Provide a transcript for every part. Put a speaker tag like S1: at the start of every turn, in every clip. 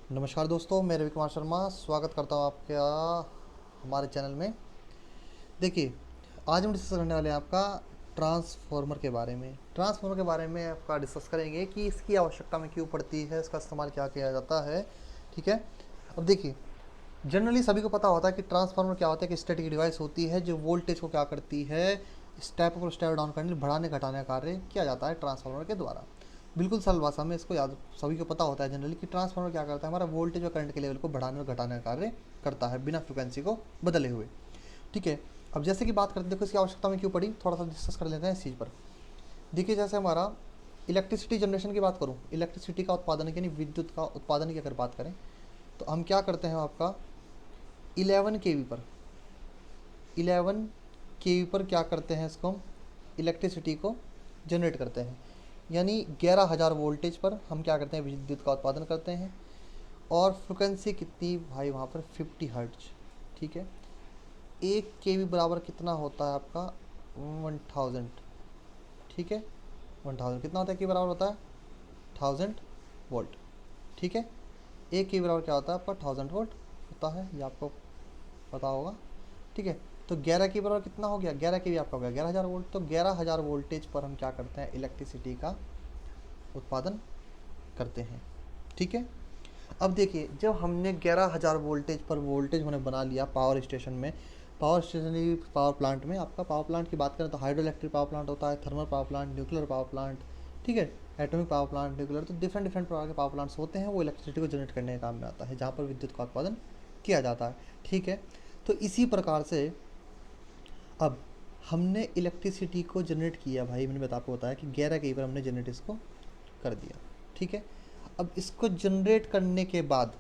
S1: नमस्कार दोस्तों, मैं रवि कुमार शर्मा स्वागत करता हूँ आपका हमारे चैनल में। देखिए, आज हम डिस्कस करने वाले हैं आपका ट्रांसफार्मर के बारे में। ट्रांसफार्मर के बारे में आपका डिस्कस करेंगे कि इसकी आवश्यकता में क्यों पड़ती है, इसका इस्तेमाल क्या किया जाता है। ठीक है। अब देखिए, जनरली सभी को पता होता है कि ट्रांसफार्मर क्या होता है, कि स्टैटिक डिवाइस होती है जो वोल्टेज को क्या करती है, स्टेप अप और स्टेप डाउन करने, बढ़ाने घटाने का कार्य किया जाता है ट्रांसफार्मर के द्वारा। बिल्कुल सरल भाषा में इसको याद सभी को पता होता है जनरली कि ट्रांसफार्मर क्या करता है, हमारा वोल्टेज और करंट के लेवल को बढ़ाने और घटाने का कार्य करता है बिना फ्रिक्वेंसी को बदले हुए। ठीक है। अब जैसे कि बात करते हैं, देखो इसकी आवश्यकता में क्यों पड़ी, थोड़ा सा डिस्कस कर लेते हैं इस चीज़ पर। देखिए, जैसे हमारा इलेक्ट्रिसिटी जनरेशन की बात करूँ, इलेक्ट्रिसिटी का उत्पादन यानी विद्युत का उत्पादन की अगर बात करें, तो हम क्या करते हैं आपका 11 kV पर 11 kV पर क्या करते हैं, इसको हम इलेक्ट्रिसिटी को जनरेट करते हैं। यानी 11,000 वोल्टेज पर हम क्या करते हैं, विद्युत का उत्पादन करते हैं। और फ्रिक्वेंसी कितनी भाई वहाँ पर 50 हर्ट्ज। ठीक है। 1 kV बराबर कितना होता है आपका 1000। ठीक है। 1000 कितना होता है, के बराबर होता है 1000 वोल्ट। ठीक है। 1 kV बराबर क्या होता है आपका 1000 वोल्ट होता है, ये आपको पता होगा। ठीक है। तो 11 के बराबर कितना हो गया, 11 के भी आपका हो गया 11,000 वोल्ट। तो 11,000 वोल्टेज पर हम क्या करते हैं, इलेक्ट्रिसिटी का उत्पादन करते हैं। ठीक है। अब देखिए, जब हमने 11,000 वोल्टेज पर वोल्टेज हमने बना लिया पावर स्टेशन में, पावर स्टेशन पावर प्लांट में, आपका पावर प्लांट की बात करें तो हाइड्रो इलेक्ट्रिक पावर प्लांट होता है, thermal power plant, nuclear power plant. ठीक है। एटॉमिक पावर प्लांट, न्यूक्लियर, तो डिफरेंट डिफरेंट प्रकार के पावर प्लांट्स होते हैं, वो इलेक्ट्रिसिटी को जनरेट करने के काम में आता है, जहाँ पर विद्युत का उत्पादन किया जाता है। ठीक है। तो इसी प्रकार से अब हमने इलेक्ट्रिसिटी को जनरेट किया भाई, मैंने आपको बताया कि 11 के पर हमने जनरेट इसको कर दिया। ठीक है। अब इसको जनरेट करने के बाद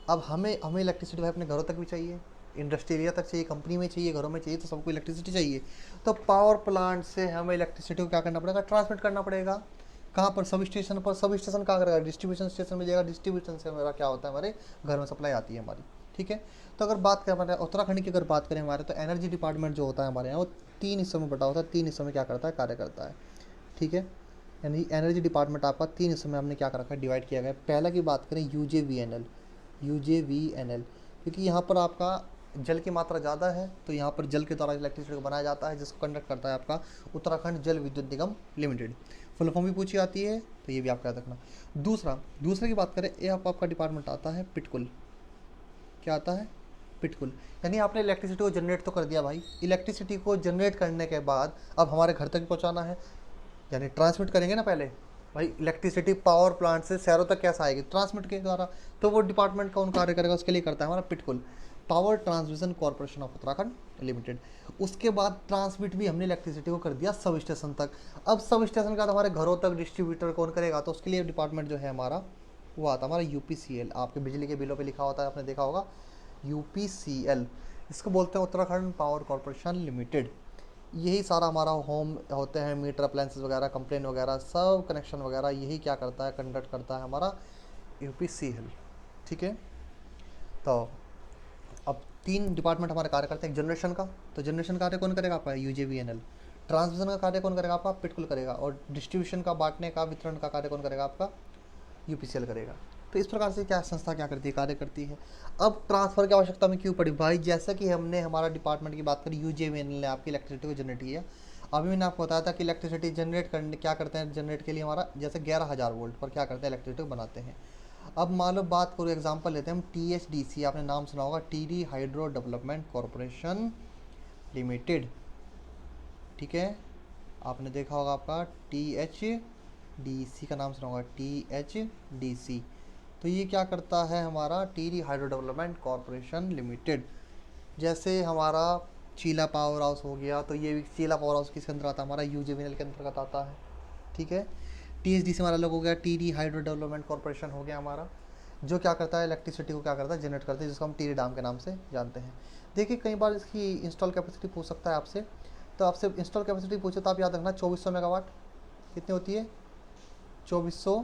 S1: अब हमें हमें इलेक्ट्रिसिटी भाई अपने घरों तक भी चाहिए, इंडस्ट्री एरिया तक चाहिए, कंपनी में चाहिए, घरों में चाहिए, तो सबको इलेक्ट्रिसिटी चाहिए। तो पावर प्लांट से हमें इलेक्ट्रिसिटी को क्या करना पड़ेगा, ट्रांसमिट करना पड़ेगा। कहाँ पर, सब स्टेशन पर। सब स्टेशन कहाँ करेगा, डिस्ट्रीब्यूशन स्टेशन में जाएगा। डिस्ट्रीब्यूशन से हमारा क्या होता है, हमारे घर में सप्लाई आती है हमारी। ठीक है। तो अगर बात करें हमारे उत्तराखंड की, अगर बात करें हमारे, तो एनर्जी डिपार्टमेंट जो होता है हमारे यहाँ, वो 3 हिस्सों में बटा होता है। 3 हिस्सों में क्या करता है, कार्य करता है। ठीक है। यानी एनर्जी डिपार्टमेंट आपका 3 हिस्सों में हमने क्या कर रखा है, डिवाइड किया गया है। पहला की बात करें यूजे वी एन एल, क्योंकि यहाँ पर आपका जल की मात्रा ज़्यादा है, तो यहाँ पर जल के द्वारा इलेक्ट्रिसिटी को बनाया जाता है, जिसको कंडक्ट करता है आपका उत्तराखंड जल विद्युत निगम लिमिटेड। फुल फॉर्म भी पूछी आती है, तो ये भी आप याद रखना। दूसरे की बात करें, ये आपका डिपार्टमेंट आता है पिटकुल। क्या आता है, पिटकुल। यानी आपने इलेक्ट्रिसिटी को जनरेट तो कर दिया भाई, इलेक्ट्रिसिटी को जनरेट करने के बाद अब हमारे घर तक पहुँचाना है, यानी ट्रांसमिट करेंगे ना पहले। भाई इलेक्ट्रिसिटी पावर प्लांट से शहरों तक कैसे आएगी, ट्रांसमिट के द्वारा। तो वो डिपार्टमेंट कौन कार्य करेगा, उसके लिए करता है हमारा PTCUL, power transmission corporation of Uttarakhand limited. उसके बाद ट्रांसमिट भी हमने इलेक्ट्रिसिटी को कर दिया सब स्टेशन तक। अब सब स्टेशन का तो हमारे घरों तक डिस्ट्रीब्यूटर कौन करेगा, तो उसके लिए डिपार्टमेंट जो है हमारा, वो आता है हमारा यूपीसीएल। आपके बिजली के बिलों पे लिखा होता है, आपने देखा होगा यूपीसीएल। इसको बोलते हैं उत्तराखंड पावर कॉर्पोरेशन लिमिटेड। यही सारा हमारा होम होते हैं, मीटर अप्लायंसेस वगैरह, कंप्लेन वगैरह, सब कनेक्शन वगैरह, यही क्या करता है, कंडक्ट करता है हमारा यूपीसीएल। ठीक है। तो अब 3 डिपार्टमेंट हमारे कार्य करते हैं। एक जनरेशन का, तो जनरेशन कार्य कौन करेगा आपका, यूजेवीएनएल। ट्रांसमिशन का कार्य कौन करेगा आपका, पिटकुल करेगा। और डिस्ट्रीब्यूशन का, बांटने का, वितरण का कार्य कौन करेगा आपका, यूपीसीएल करेगा। तो इस प्रकार से क्या संस्था क्या करती है, कार्य करती है। अब ट्रांसफर की आवश्यकता में क्यों पड़ी भाई, जैसा कि हमने हमारा डिपार्टमेंट की बात करी, यूजेवीएनएल ने आपकी इलेक्ट्रिसिटी को जनरेट किया। अभी मैंने आपको बताया था कि इलेक्ट्रिसिटी जनरेट करने क्या करते हैं, जनरेट के लिए हमारा जैसे 11,000 वोल्ट पर क्या करते हैं, इलेक्ट्रिसिटी को बनाते हैं। अब मान लो बात करो, एग्जांपल लेते हैं हम, टीएचडीसी, आपने नाम सुना होगा, TD hydro development corporation limited. ठीक है। आपने देखा होगा आपका टीएचडीसी का नाम सुना होगा, टीएचडीसी। तो ये क्या करता है हमारा, TD hydro development corporation limited. जैसे हमारा चीला पावर हाउस हो गया, तो ये भी चीला पावर हाउस किसके अंदर आता है, हमारा यूजेवीएनएल के अंतर्गत आता है। ठीक है। टीएचडी से हमारा अलग हो गया, टीडी हाइड्रो डेवलपमेंट कॉरपोरेशन हो गया हमारा, जो क्या करता है, इलेक्ट्रिसिटी को क्या करता है, जनरेट करता है, जिसको हम टीडी डाम के नाम से जानते हैं। देखिए, कई बार इसकी इंस्टॉल कैपेसिटी पूछ सकता है आपसे, तो आपसे इंस्टॉल कैपेसिटी पूछे तो आप याद रखना 2400 मेगावाट। कितनी होती है, 2400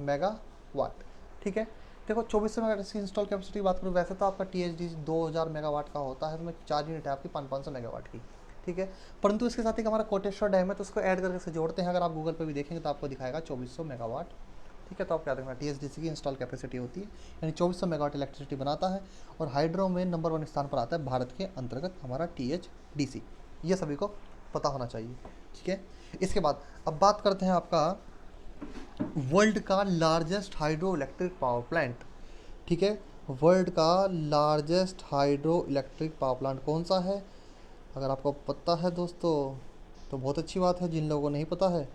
S1: मेगावाट। ठीक है। देखो, 2400 मेगावाट की इंस्टॉल कैपेसिटी की बात करूँ, वैसे तो आपका टीएचडी 2000 मेगावाट का होता है, तो मैं 4 यूनिट है आपकी 500 500 मेगावाट की। ठीक है। परंतु इसके साथ एक हमारा कोटेश्वर डैम है, तो उसको ऐड करके से जोड़ते हैं। अगर आप गूगल पर भी देखेंगे तो आपको दिखाएगा 2400 मेगावाट। ठीक है। तो आपको याद रखना THDC की इंस्टॉल कैपेसिटी होती है, यानी 2400 मेगावाट इलेक्ट्रिसिटी बनाता है, और हाइड्रो में नंबर 1 स्थान पर आता है भारत के अंतर्गत हमारा THDC। ये सभी को पता होना चाहिए, ठीक है। इसके बाद अब बात करते हैं आपका वर्ल्ड का largest hydro electric power plant, ठीक है। वर्ल्ड का largest hydro electric power plant कौन सा है? अगर आपको पता है दोस्तों तो बहुत अच्छी बात है, जिन लोगों को नहीं पता है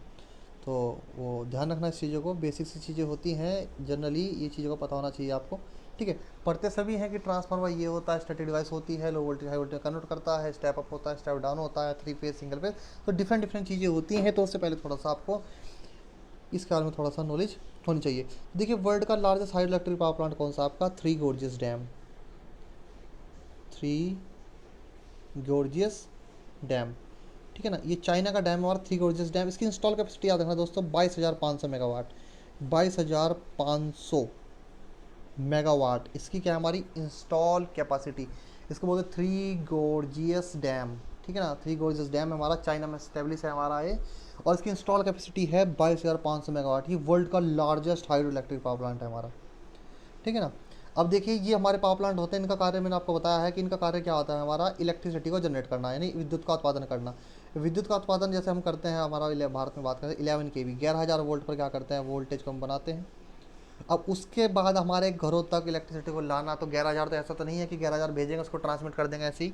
S1: तो वो ध्यान रखना इस चीज़ों को, बेसिक सी चीज़ें होती हैं, जनरली ये चीज़ों को पता होना चाहिए आपको, ठीक है। पढ़ते सभी हैं कि ट्रांसफार्मर ये होता है, स्टैटिक डिवाइस होती है, low voltage high voltage convert करता है, स्टेप अप होता है, स्टेप डाउन होता है, 3 फेज सिंगल फेज, तो डिफरेंट डिफरेंट चीज़ें होती हैं। तो उससे पहले थोड़ा सा आपको इसके बारे में थोड़ा सा नॉलेज होनी चाहिए। देखिए वर्ल्ड का largest hydro electric power plant कौन सा आपका? थ्री गोर्जियस डैम, ठीक है ना। ये चाइना का डैम है हमारा थ्री गोर्जियस डैम। इसकी इंस्टॉल कैपेसिटी याद रखना दोस्तों 22,500 मेगावाट, 22,500 मेगावाट इसकी क्या है हमारी इंस्टॉल कैपेसिटी। इसको बोलते हैं थ्री गोर्जियस डैम, ठीक है ना। थ्री गोर्जियस डैम हमारा चाइना में स्टेब्लिश है हमारा ये, और इसकी इंस्टॉल कैपेसिटी है 22,500 मेगावाट। ये वर्ल्ड का largest hydro electric power plant है हमारा, ठीक है ना। अब देखिए ये हमारे पावर प्लांट होते हैं, इनका कार्य मैंने आपको बताया है कि इनका कार्य क्या होता है हमारा, इलेक्ट्रिसिटी को जनरेट करना, यानी विद्युत का उत्पादन करना। विद्युत का उत्पादन जैसे हम करते हैं हमारा भारत में बात करें 11 kV 11,000 वोल्ट पर क्या करते हैं, वोल्टेज को हम बनाते हैं। अब उसके बाद हमारे घरों तक इलेक्ट्रिसिटी को लाना, तो 11,000 तो ऐसा तो नहीं है कि 11,000 भेजेंगे उसको ट्रांसमिट कर देंगे ऐसे ही,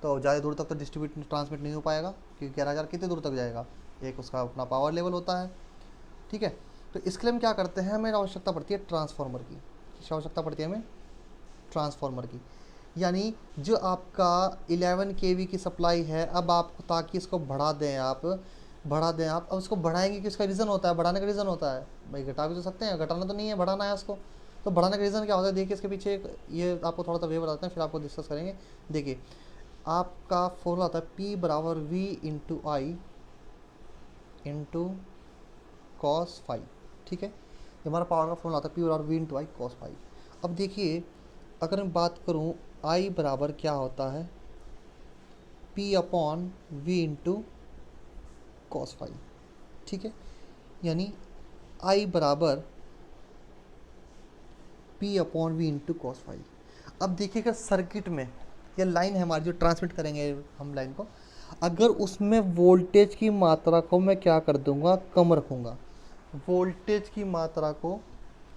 S1: तो ज़्यादा दूर तक तो डिस्ट्रीब्यूट ट्रांसमिट नहीं हो पाएगा, क्योंकि 11,000 कितने दूर तक जाएगा, एक उसका अपना पावर लेवल होता है, ठीक है। तो इसके लिए हम क्या करते हैं, हमें आवश्यकता पड़ती है ट्रांसफार्मर की। किसकी आवश्यकता पड़ती है हमें? ट्रांसफार्मर की। यानी जो आपका 11 kV की सप्लाई है, अब आप ताकि इसको बढ़ा दें आप, अब उसको बढ़ाएंगे कि उसका रीज़न होता है, बढ़ाने का रीज़न होता है भाई, घटा भी तो सकते हैं, घटाना तो नहीं है, बढ़ाना है उसको। तो बढ़ाने का रीज़न क्या होता है, देखिए इसके पीछे एक, ये आपको थोड़ा सा वे बताते हैं फिर आपको डिस्कस करेंगे। देखिए आपका फॉर्मूला आता है P बराबर V इंटू आई इंटू कॉस फाइव, ठीक है। ये हमारा पावर का फॉर्मूला आता है P बराबर V into I cos five. अब देखिए अगर मैं बात करूँ I बराबर क्या होता है, P upon V into cos five, ठीक है। यानी I बराबर P upon V into cos five. अब देखिएगा सर्किट में ये लाइन है हमारी जो ट्रांसमिट करेंगे हम लाइन को, अगर उसमें वोल्टेज की मात्रा को मैं क्या कर दूंगा, कम रखूँगा। वोल्टेज की मात्रा को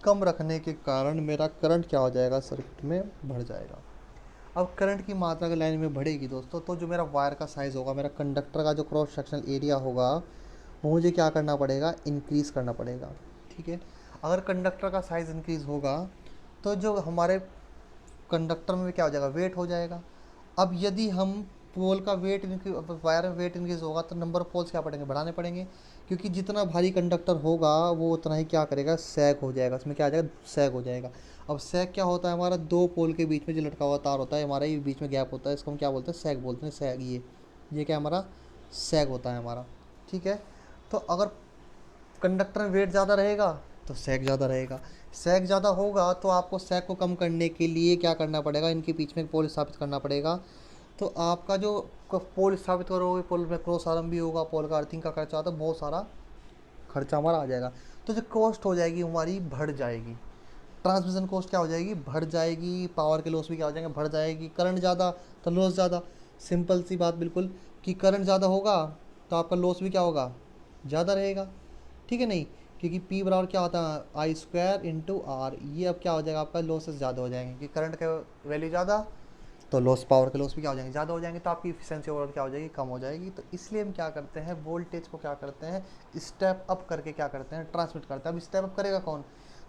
S1: कम रखने के कारण मेरा करंट क्या हो जाएगा, सर्किट में बढ़ जाएगा। अब करंट की मात्रा अगर लाइन में बढ़ेगी दोस्तों, तो जो मेरा वायर का साइज़ होगा, मेरा कंडक्टर का जो क्रॉस सेक्शनल एरिया होगा, वो मुझे क्या करना पड़ेगा, इंक्रीज़ करना पड़ेगा, ठीक है। अगर कंडक्टर का साइज़ इंक्रीज़ होगा तो जो हमारे कंडक्टर में क्या हो जाएगा, वेट हो जाएगा। अब यदि हम पोल का वेट वायर में वेट इंक्रीज होगा तो नंबर ऑफ पोल्स क्या पड़ेंगे, बढ़ाने पड़ेंगे, क्योंकि जितना भारी कंडक्टर होगा वो उतना ही क्या करेगा, सैग हो जाएगा, इसमें क्या आ जाएगा, सैग हो जाएगा। अब सैग क्या होता है, हमारा दो पोल के बीच में जो लटका हुआ तार होता है, हमारा ये बीच में गैप होता है, इसको हम क्या बोलते हैं, सैग बोलते हैं। सैग ये क्या हमारा सैग होता है हमारा, ठीक है। तो अगर कंडक्टर में वेट ज़्यादा रहेगा तो सैग ज़्यादा रहेगा, सैग ज़्यादा होगा तो आपको सैग को कम करने के लिए क्या करना पड़ेगा, इनके बीच में पोल स्थापित करना पड़ेगा। तो आपका जो पोल स्थापित करोगे, पोल में क्रॉस आर्म भी होगा, पोल का अर्थिंग का खर्चा आता है, बहुत सारा खर्चा हमारा आ जाएगा। तो जो कॉस्ट हो जाएगी हमारी बढ़ जाएगी, ट्रांसमिशन कॉस्ट क्या हो जाएगी, बढ़ जाएगी, पावर के लॉस भी क्या हो जाएंगे, बढ़ जाएगी। करंट ज़्यादा तो लॉस ज़्यादा, सिंपल सी बात बिल्कुल, कि करंट ज़्यादा होगा तो आपका लॉस भी क्या होगा, ज़्यादा रहेगा, ठीक है नहीं, क्योंकि P बराबर क्या होता है, आई स्क्वायर इंटू आर। ये अब क्या हो जाएगा, आपका लॉसेस ज़्यादा हो जाएंगे, क्योंकि करंट का वैल्यू ज़्यादा तो लॉस, पावर के लॉस भी क्या हो जाएंगे, ज़्यादा हो जाएंगे, तो आपकी इफिशिएंसी ओवरऑल क्या हो जाएगी, कम हो जाएगी। तो इसलिए हम क्या करते हैं, वोल्टेज को क्या करते हैं, स्टेप अप करके क्या करते हैं, ट्रांसमिट करते हैं। अब स्टेप अप करेगा कौन,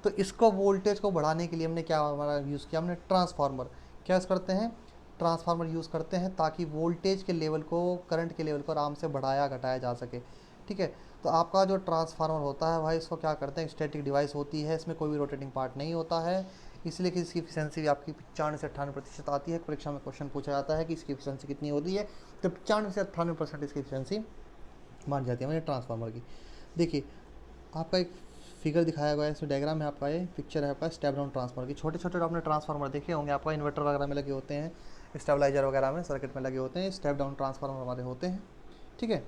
S1: तो इसको वोल्टेज को बढ़ाने के लिए हमने क्या हमारा यूज़ किया, हमने ट्रांसफार्मर। क्या करते हैं, ट्रांसफार्मर यूज़ करते हैं ताकि वोल्टेज के लेवल को, करंट के लेवल को आराम से बढ़ाया घटाया जा सके, ठीक है। तो आपका जो ट्रांसफार्मर होता है भाई, इसको क्या करते हैं, स्टैटिक डिवाइस होती है, इसमें कोई भी रोटेटिंग पार्ट नहीं होता है, इसलिए कि इसकी एफिशिएंसी भी आपकी 95 से 98% आती है। परीक्षा में क्वेश्चन पूछा जाता है कि इसकी एफिशिएंसी कितनी होती है, तो 95 से 98% इसकी एफिशिएंसी मान जाती है हमारे ट्रांसफार्मर की। देखिए आपका एक फिगर दिखाया गया है, इसमें डायग्राम है आपका, ये पिक्चर है आपका स्टेप डाउन ट्रांसफार्मर की। छोटे छोटे आपने ट्रांसफार्मर देखे होंगे, आपका इन्वर्टर वगैरह में लगे होते हैं, स्टेबलाइजर वगैरह में सर्किट में लगे होते हैं, स्टेप डाउन ट्रांसफार्मर हमारे होते हैं, ठीक है।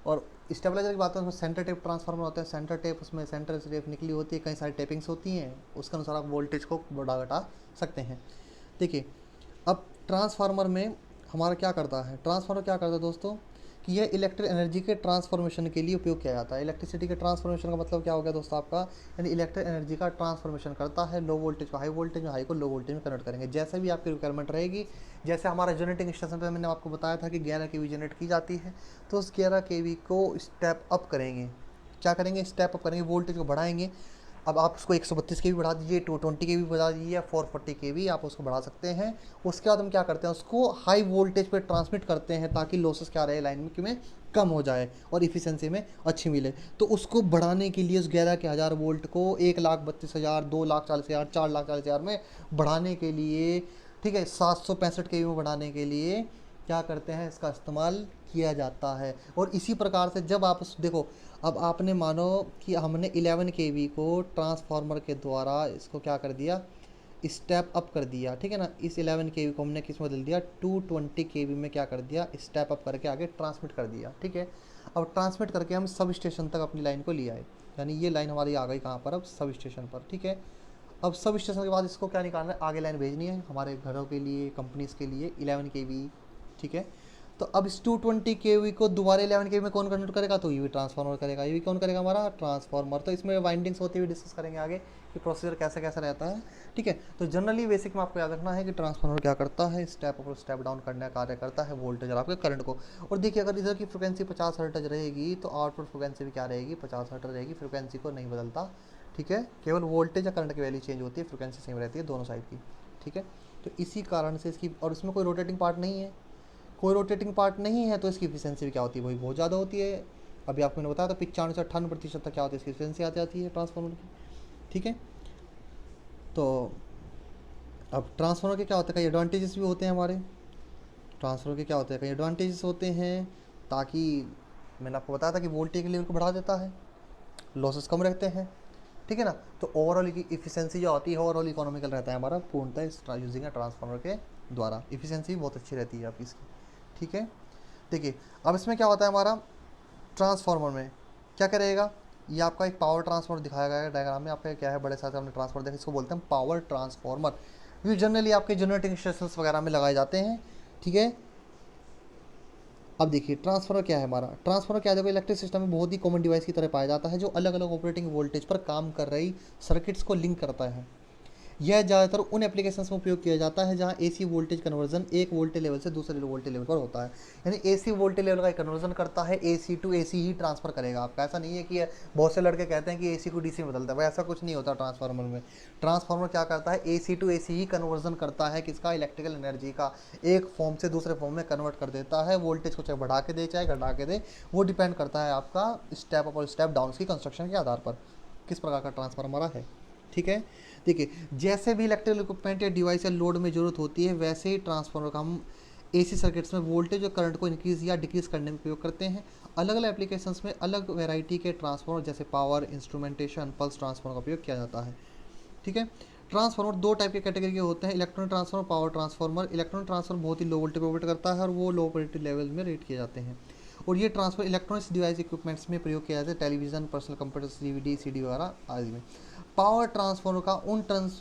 S1: और स्टेबलाइजर की बात करें, उसमें सेंटर टेप ट्रांसफार्मर होता है। सेंटर टेप, उसमें सेंटर से टेप निकली होती है, कई सारी टेपिंग्स होती हैं, उसके अनुसार आप वोल्टेज को बढ़ा घटा सकते हैं। देखिए, अब ट्रांसफार्मर में हमारा क्या करता है, ट्रांसफार्मर क्या करता है दोस्तों, कि यह इलेक्ट्रिक एनर्जी के ट्रांसफॉर्मेशन के लिए उपयोग किया जाता है। इलेक्ट्रिसिटी के ट्रांसफॉर्मेशन का मतलब क्या हो गया दोस्तों आपका, यानी इलेक्ट्रिक एनर्जी का ट्रांसफॉर्मेशन करता है। लो वोल्टेज को हाई वोल्टेज में, हाई को लो वोल्टेज में कन्वर्ट करेंगे, जैसे भी आपकी रिक्वायरमेंट रहेगी। जैसे हमारा जनरेटिंग स्टेशन पर मैंने आपको बताया था कि 11 kV जनरेट की जाती है, तो उस 11 kV को स्टेप अप करेंगे। क्या करेंगे, स्टेप अप करेंगे, वोल्टेज को बढ़ाएंगे। अब आप उसको 132 के भी बढ़ा दीजिए, 220 के भी बढ़ा दीजिए, या 440 के भी आप उसको बढ़ा सकते हैं। उसके बाद हम क्या करते हैं, उसको हाई वोल्टेज पे ट्रांसमिट करते हैं, ताकि लॉसेस क्या रहे लाइन में कम हो जाए और इफ़िशेंसी में अच्छी मिले। तो उसको बढ़ाने के लिए उस 11 के 1000 वोल्ट को 1,32,000, 2,40,000, 4,40,000 में बढ़ाने के लिए, ठीक है, 765 के में बढ़ाने के लिए क्या करते हैं, इसका इस्तेमाल किया जाता है। और इसी प्रकार से जब आप देखो, अब आपने मानो कि हमने 11 kV को ट्रांसफार्मर के द्वारा इसको क्या कर दिया, स्टेप अप कर दिया, ठीक है ना। इस 11 kV को हमने किस में बदल दिया, 220 kV में क्या कर दिया, स्टेप अप करके आगे ट्रांसमिट कर दिया, ठीक है। अब ट्रांसमिट करके हम सब स्टेशन तक अपनी लाइन को ले आए, यानी ये लाइन हमारी आ गई कहाँ पर, अब सब स्टेशन पर, ठीक है। अब सब स्टेशन के बाद इसको क्या निकालना है, आगे लाइन भेजनी है हमारे घरों के लिए, कंपनीज़ के लिए 11 kV, ठीक है। तो अब इस 220 kV को दोबारा 11 kV में कौन कन्वर्ट करेगा, तो ये भी ट्रांसफार्मर करेगा। ये भी कौन करेगा, हमारा ट्रांसफार्मर। तो इसमें वाइंडिंग्स होती हुई डिस्कस करेंगे आगे कि प्रोसीजर कैसे कैसे रहता है, ठीक है। तो जनरली बेसिक में आपको याद रखना है कि ट्रांसफार्मर क्या करता है, स्टेप अप और स्टेप डाउन करने का कार्य करता है वोल्टेज और आपके करंट को। और देखिए, अगर इधर की फ्रिक्वेंसी 50 हर्ट्ज रहेगी तो आउटपुट फ्रिक्वेंसी भी क्या रहेगी, 50 हर्ट्ज रहेगी। फ्रिक्वेंसी को नहीं बदलता, ठीक है, केवल वोल्टेज या करंट की वैल्यू चेंज होती है, फ्रिक्वेंसी सेम रहती है दोनों साइड की, ठीक है। तो इसी कारण से इसकी, और इसमें कोई रोटेटिंग पार्ट नहीं है, कोई रोटेटिंग पार्ट नहीं है, तो इसकी इफिशियंसी भी क्या होती है, वही बहुत ज़्यादा होती है। अभी आपको मैंने बताया था 95 से 98% तक क्या होती है इसकी इफिशियंसी आ जाती है ट्रांसफार्मर की, ठीक है। तो अब ट्रांसफार्मर के क्या होते हैं, कई एडवांटेजेस भी होते हैं हमारे, ट्रांसफार्मर के क्या होते हैं, कई एडवांटेजेस होते हैं, ताकि मैंने आपको बताया था कि वोल्टेज के लेवल को बढ़ा देता है, लॉसेस कम रहते हैं, ठीक है ना। तो ओवरऑल की इफिशियंसी जो होती है, ओवरऑल इकोनॉमिकल रहता है हमारा पूर्णतः इस यूजिंग ट्रांसफार्मर के द्वारा, इफिशियंसी बहुत अच्छी रहती है आपकी इसकी, ठीक है। देखिए, अब इसमें क्या होता है हमारा ट्रांसफार्मर में, क्या करेगा, ये आपका एक पावर ट्रांसफार्मर दिखाया गया है डायग्राम में, आपका क्या है, बड़े साथ हमने ट्रांसफार्मर देखा, इसको बोलते हैं पावर ट्रांसफार्मर। ये जनरली आपके जनरेटिंग स्टेशन वगैरह में लगाए जाते हैं, ठीक है। अब देखिए, ट्रांसफार्मर क्या है हमारा, ट्रांसफार्मर क्या है, देखो इलेक्ट्रिक सिस्टम में बहुत ही कॉमन डिवाइस की तरह पाया जाता है, जो अलग अलग ऑपरेटिंग वोल्टेज पर काम कर रही सर्किट्स को लिंक करता है। यह ज़्यादातर उन एप्लीकेशंस में उपयोग किया जाता है जहां एसी वोल्टेज कन्वर्जन एक वोल्टेज लेवल से दूसरे वोल्टेज लेवल पर होता है। यानी एसी वोल्टेज लेवल का कन्वर्जन करता है, एसी टू एसी ही ट्रांसफर करेगा आपका। ऐसा नहीं है कि बहुत से लड़के कहते हैं कि एसी को डीसी में बदलता है, ऐसा कुछ नहीं होता ट्रांसफार्मर में। ट्रांसफार्मर क्या करता है, एसी टू एसी ही कन्वर्जन करता है, किसका, इलेक्ट्रिकल एनर्जी का, एक फॉर्म से दूसरे फॉर्म में कन्वर्ट कर देता है। वोल्टेज को चाहे बढ़ा के दे चाहे घटा के दे, वो डिपेंड करता है आपका स्टेप अप और स्टेप डाउन की कंस्ट्रक्शन के आधार पर किस प्रकार का ट्रांसफार्मर है, ठीक है। देखिए, जैसे भी इलेक्ट्रिकल इक्विपमेंट या डिवाइस या लोड में ज़रूरत होती है, वैसे ही ट्रांसफार्मर का हम एसी सर्किट्स में वोल्टेज और करंट को इंक्रीज़ या डिक्रीज़ करने में उपयोग करते हैं। अलग अलग एप्लीकेशंस में अलग वैरायटी के ट्रांसफार्मर, जैसे पावर, इंस्ट्रूमेंटेशन, पल्स ट्रांसफार्मर का उपयोग किया जाता है, ठीक है। ट्रांसफार्मर दो टाइप के कैटेगरी के होते हैं, electronic transformer, power transformer. Electronic transformer बहुत ही लो वोल्टेज पर ऑपरेट करता है और वो लो वोल्टेज लेवल में रेट किए जाते हैं, और ये ट्रांसफर इलेक्ट्रॉनिक्स डिवाइस इक्विपमेंट्स में प्रयोग किया जाता है, television, personal computer, DVD, CD वगैरह आदि में। पावर ट्रांसफार्मर का उन टर्म्स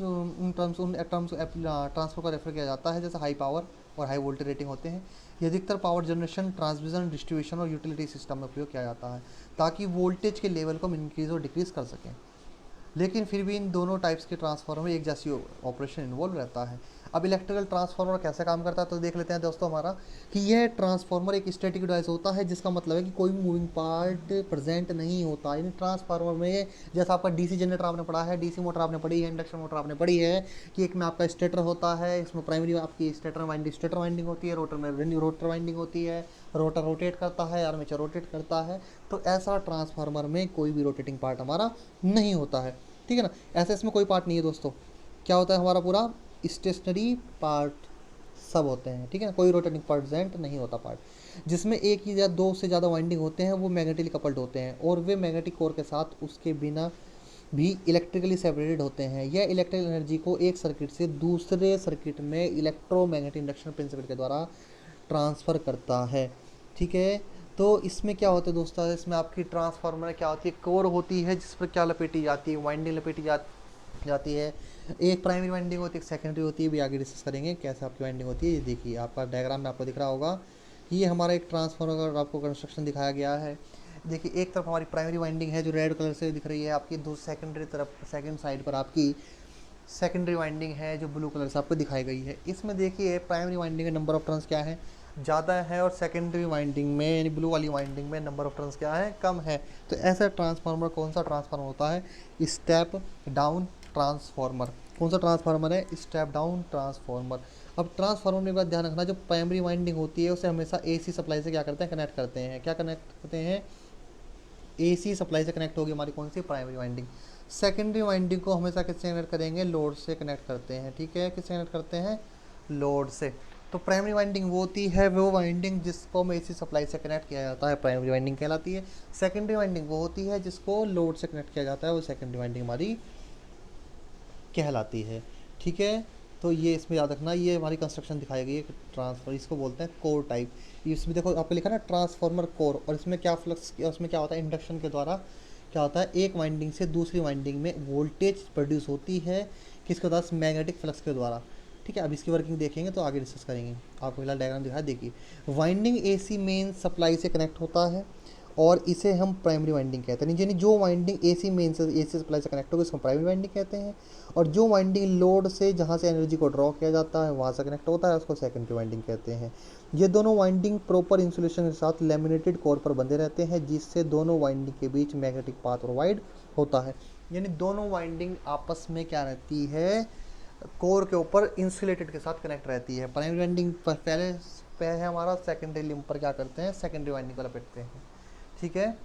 S1: ट्रांसफर का रेफर किया जाता है जैसे हाई पावर और हाई वोल्टेज रेटिंग होते हैं। ये अधिकतर पावर जनरेशन, ट्रांसमिशन, डिस्ट्रीब्यूशन और यूटिलिटी सिस्टम में उपयोग किया जाता है, ताकि वोल्टेज के लेवल को हम इंक्रीज़ और डिक्रीज़ कर सकें। लेकिन फिर भी इन दोनों टाइप्स के ट्रांसफार्मर में एक जैसी ऑपरेशन इन्वॉल्व रहता है। अब इलेक्ट्रिकल ट्रांसफार्मर कैसे काम करता है तो देख लेते हैं दोस्तों हमारा, कि यह ट्रांसफार्मर एक स्टैटिक डिवाइस होता है, जिसका मतलब है कि कोई मूविंग पार्ट प्रेजेंट नहीं होता। यानी ट्रांसफार्मर में जैसा आपका डीसी जनरेटर आपने पढ़ा है, डीसी मोटर आपने पढ़ी है, इंडक्शन मोटर आपने पढ़ी है, कि एक में आपका स्टेटर होता है, इसमें प्राइमरी आपकी स्टेटर वाइंडिंग होती है, रोटर में रोटर वाइंडिंग होती है, रोटर रोटेट करता है, आर्मेचर रोटेट करता है। तो ऐसा ट्रांसफार्मर में कोई भी रोटेटिंग पार्ट हमारा नहीं होता है, ठीक है ना। ऐसे इसमें कोई पार्ट नहीं है दोस्तों, क्या होता है हमारा पूरा स्टेशनरी पार्ट सब होते हैं, ठीक है ना। कोई रोटेटिंग प्रेजेंट नहीं होता पार्ट। जिसमें एक या दो से ज़्यादा वाइंडिंग होते हैं वो मैग्नेटिकली कपल्ड होते हैं, और वे मैग्नेटिक कोर के साथ उसके बिना भी इलेक्ट्रिकली सेपरेटेड होते हैं। यह इलेक्ट्रिकल एनर्जी को एक सर्किट से दूसरे सर्किट में इलेक्ट्रोमैग्नेटिक इंडक्शन प्रिंसिपल के द्वारा ट्रांसफ़र करता है, ठीक है। तो इसमें क्या होता है दोस्तों, इसमें आपकी ट्रांसफार्मर क्या होती है, कोर होती है जिस पर क्या लपेटी जाती है, वाइंडिंग लपेटी जाती है। एक प्राइमरी वाइंडिंग होती है, एक सेकेंडरी होती है, भी आगे डिस्कस करेंगे कैसे आपकी वाइंडिंग होती है। ये देखिए आपका डायग्राम में आपको दिख रहा होगा, ये हमारा एक ट्रांसफार्मर का आपको कंस्ट्रक्शन दिखाया गया है। देखिए एक तरफ हमारी प्राइमरी वाइंडिंग है जो रेड कलर से दिख रही है आपकी, सेकेंडरी तरफ सेकेंड साइड पर आपकी सेकेंडरी वाइंडिंग है जो ब्लू कलर से आपको दिखाई गई है। इसमें देखिए प्राइमरी वाइंडिंग का नंबर ऑफ टर्न्स क्या है, ज़्यादा है, और सेकेंडरी वाइंडिंग में यानी ब्लू वाली वाइंडिंग में नंबर ऑफ टर्न्स क्या है, कम है। तो ऐसा ट्रांसफार्मर कौन सा ट्रांसफार्मर होता है, स्टेप डाउन ट्रांसफार्मर। कौन सा ट्रांसफार्मर है, स्टेप डाउन ट्रांसफार्मर। अब ट्रांसफार्मर में बात ध्यान रखना, जो प्राइमरी वाइंडिंग होती है उसे हमेशा एसी सप्लाई से क्या करते हैं, कनेक्ट करते हैं। क्या कनेक्ट करते हैं, एसी सप्लाई से कनेक्ट होगी हमारी कौन सी, प्राइमरी वाइंडिंग। सेकेंडरी वाइंडिंग को हमेशा किससे कनेक्ट करेंगे, लोड से कनेक्ट करते हैं। ठीक है, किससे कनेक्ट करते हैं, लोड से। तो प्राइमरी वाइंडिंग वो होती है, वो वाइंडिंग जिसको हम एसी सप्लाई से कनेक्ट किया जाता है, प्राइमरी वाइंडिंग कहलाती है। सेकेंडरी वाइंडिंग वो होती है जिसको लोड से कनेक्ट किया जाता है, वो सेकेंडरी वाइंडिंग हमारी कहलाती है। ठीक है, तो ये इसमें याद रखना, ये हमारी कंस्ट्रक्शन दिखाई गई है ट्रांसफर, इसको बोलते हैं कोर टाइप। इसमें देखो आपको लिखा ना ट्रांसफार्मर कोर, और इसमें क्या फ्लक्स, उसमें क्या होता है, इंडक्शन के द्वारा क्या होता है, एक वाइंडिंग से दूसरी वाइंडिंग में वोल्टेज प्रोड्यूस होती है, किसके द्वारा, मैग्नेटिक फ्लक्स के द्वारा। ठीक है, अब इसकी वर्किंग देखेंगे तो आगे डिस्कस करेंगे। आपको फिलहाल डायग्राम दिखाया, देखिए वाइंडिंग एसी मेन सप्लाई से कनेक्ट होता है और इसे हम प्राइमरी वाइंडिंग कहते हैं। यानी जो वाइंडिंग एसी मेन से, एसी सप्लाई से कनेक्ट होगी उसको प्राइमरी वाइंडिंग कहते हैं, और जो वाइंडिंग लोड से जहाँ से एनर्जी को ड्रॉ किया जाता है वहाँ से कनेक्ट होता है उसको सेकेंडरी वाइंडिंग कहते हैं। ये दोनों वाइंडिंग प्रॉपर इंसुलेशन के साथ लेमिनेटेड कोर पर बंधे रहते हैं, जिससे दोनों वाइंडिंग के बीच मैग्नेटिक पाथ प्रोवाइड होता है। यानी दोनों वाइंडिंग आपस में क्या रहती है, कोर के ऊपर इंसुलेटेड के साथ कनेक्ट रहती है। प्राइमरी वाइंडिंग पहले पे है हमारा, सेकेंडरी लिंब पर क्या करते हैं, सेकेंडरी वाइंडिंग को लपेटते हैं। ठीक है,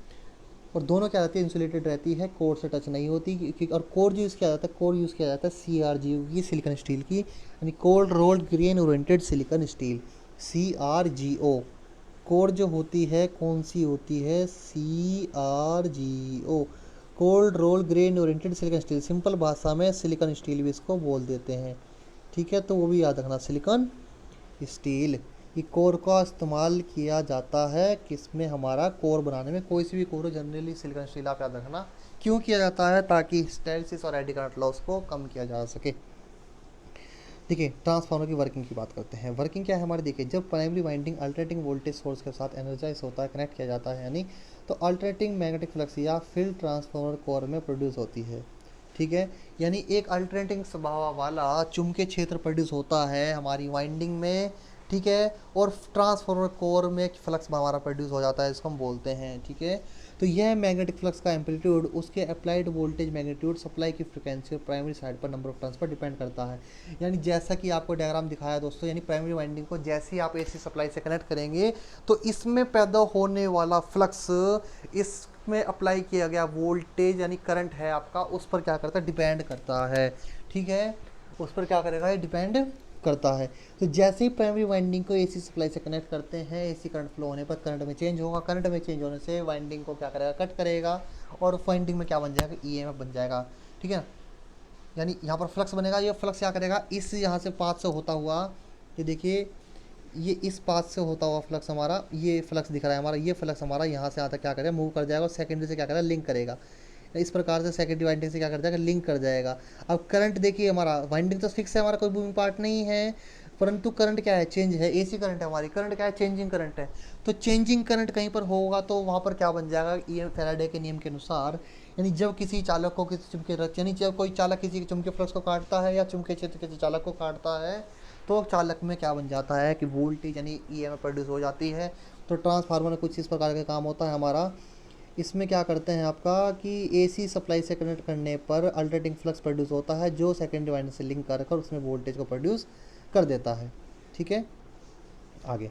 S1: और दोनों क्या रहती है, इंसुलेटेड रहती है, कोर से टच नहीं होती। और कोर जो यूज़ किया जाता है, कोर यूज़ किया जाता है CRGO की, सिलिकॉन स्टील की, यानी cold rolled grain oriented silicon steel, CRGO। Core जो होती है कौन सी होती है, CRGO, cold roll grain oriented silicon steel. Simple भाषा में सिलिकॉन स्टील भी इसको बोल देते हैं। ठीक है, तो वो भी याद रखना, सिलिकॉन स्टील। ये कोर का इस्तेमाल किया जाता है किसमें, हमारा कोर बनाने में। कोई सी भी कोर हो, जनरली सिलिकॉन स्टील आप याद रखना क्यों किया जाता है, ताकि हिस्टैरिसीस और एडी करंट लॉस को कम किया जा सके। देखिए ट्रांसफार्मर की वर्किंग की बात करते हैं। वर्किंग क्या है हमारी, देखिए जब primary winding alternating voltage source के साथ एनर्जाइज होता है, कनेक्ट किया जाता है, यानी तो अल्टरनेटिंग मैग्नेटिक फ्लक्स या फील्ड ट्रांसफार्मर कोर में प्रोड्यूस होती है। ठीक है, यानी एक अल्टरनेटिंग स्वभाव वाला चुंबकीय क्षेत्र प्रोड्यूस होता है हमारी वाइंडिंग में। ठीक है, और ट्रांसफार्मर कोर में फ्लक्स हमारा प्रोड्यूस हो जाता है, इसको हम बोलते हैं। ठीक है, तो यह मैग्नेटिक फ्लक्स का एम्पलीट्यूड उसके अप्लाइड वोल्टेज मैग्नीट्यूड, सप्लाई की फ्रिक्वेंसी और प्राइमरी साइड पर number of turns per depend करता है। यानी जैसा कि आपको डायग्राम दिखाया दोस्तों, यानी प्राइमरी वाइंडिंग को जैसे ही आप एसी सप्लाई से कनेक्ट करेंगे तो इसमें पैदा होने वाला फ्लक्स, इसमें अप्लाई किया गया वोल्टेज यानी करंट है आपका, उस पर क्या करता है, डिपेंड करता है। ठीक है, उस पर क्या करेगा, ये डिपेंड करता है। तो जैसे ही प्राइमरी वाइंडिंग को एसी सप्लाई से कनेक्ट करते हैं, एसी करंट फ्लो होने पर करंट में चेंज होगा, करंट में चेंज होने से वाइंडिंग को क्या करेगा, कट करेगा, और वाइंडिंग में क्या बन जाएगा, EMF बन जाएगा। ठीक है ना, यानी यहाँ पर फ्लक्स बनेगा, ये फ्लक्स क्या करेगा, इस यहाँ से पाथ से होता हुआ, ये देखिए ये इस पाथ से होता हुआ फ्लक्स हमारा, ये फ्लक्स दिख रहा है हमारा, ये फ्लक्स हमारा यहाँ से आता क्या करेगा, मूव कर जाएगा और सेकेंडरी से क्या करेगा, लिंक करेगा। इस प्रकार से सेकेंडरी वाइंडिंग से क्या कर जाएगा, लिंक कर जाएगा। अब करंट देखिए, हमारा वाइंडिंग तो फिक्स है, हमारा कोई मूविंग पार्ट नहीं है, परंतु करंट क्या है, चेंज है, एसी करंट है हमारी, करंट क्या है, चेंजिंग करंट है। तो चेंजिंग करंट कहीं पर होगा तो वहाँ पर क्या बन जाएगा, फैराडे के नियम के अनुसार, यानी जब किसी चालक को किसी चुंबकीय रक्त, यानी जब कोई चालक किसी चुंबकीय फ्लक्स को काटता है या चुंबकीय क्षेत्र किसी चालक को काटता है, तो चालक में क्या बन जाता है कि वोल्टेज यानी EMF प्रोड्यूस हो जाती है। तो ट्रांसफार्मर में कुछ इस प्रकार का काम होता है हमारा। इसमें क्या करते हैं आपका कि एसी सप्लाई से कनेक्ट करने पर अल्टरनेटिंग फ्लक्स प्रोड्यूस होता है, जो सेकेंडरी वाइंडिंग से लिंक कर उसमें वोल्टेज को प्रोड्यूस कर देता है। ठीक है, आगे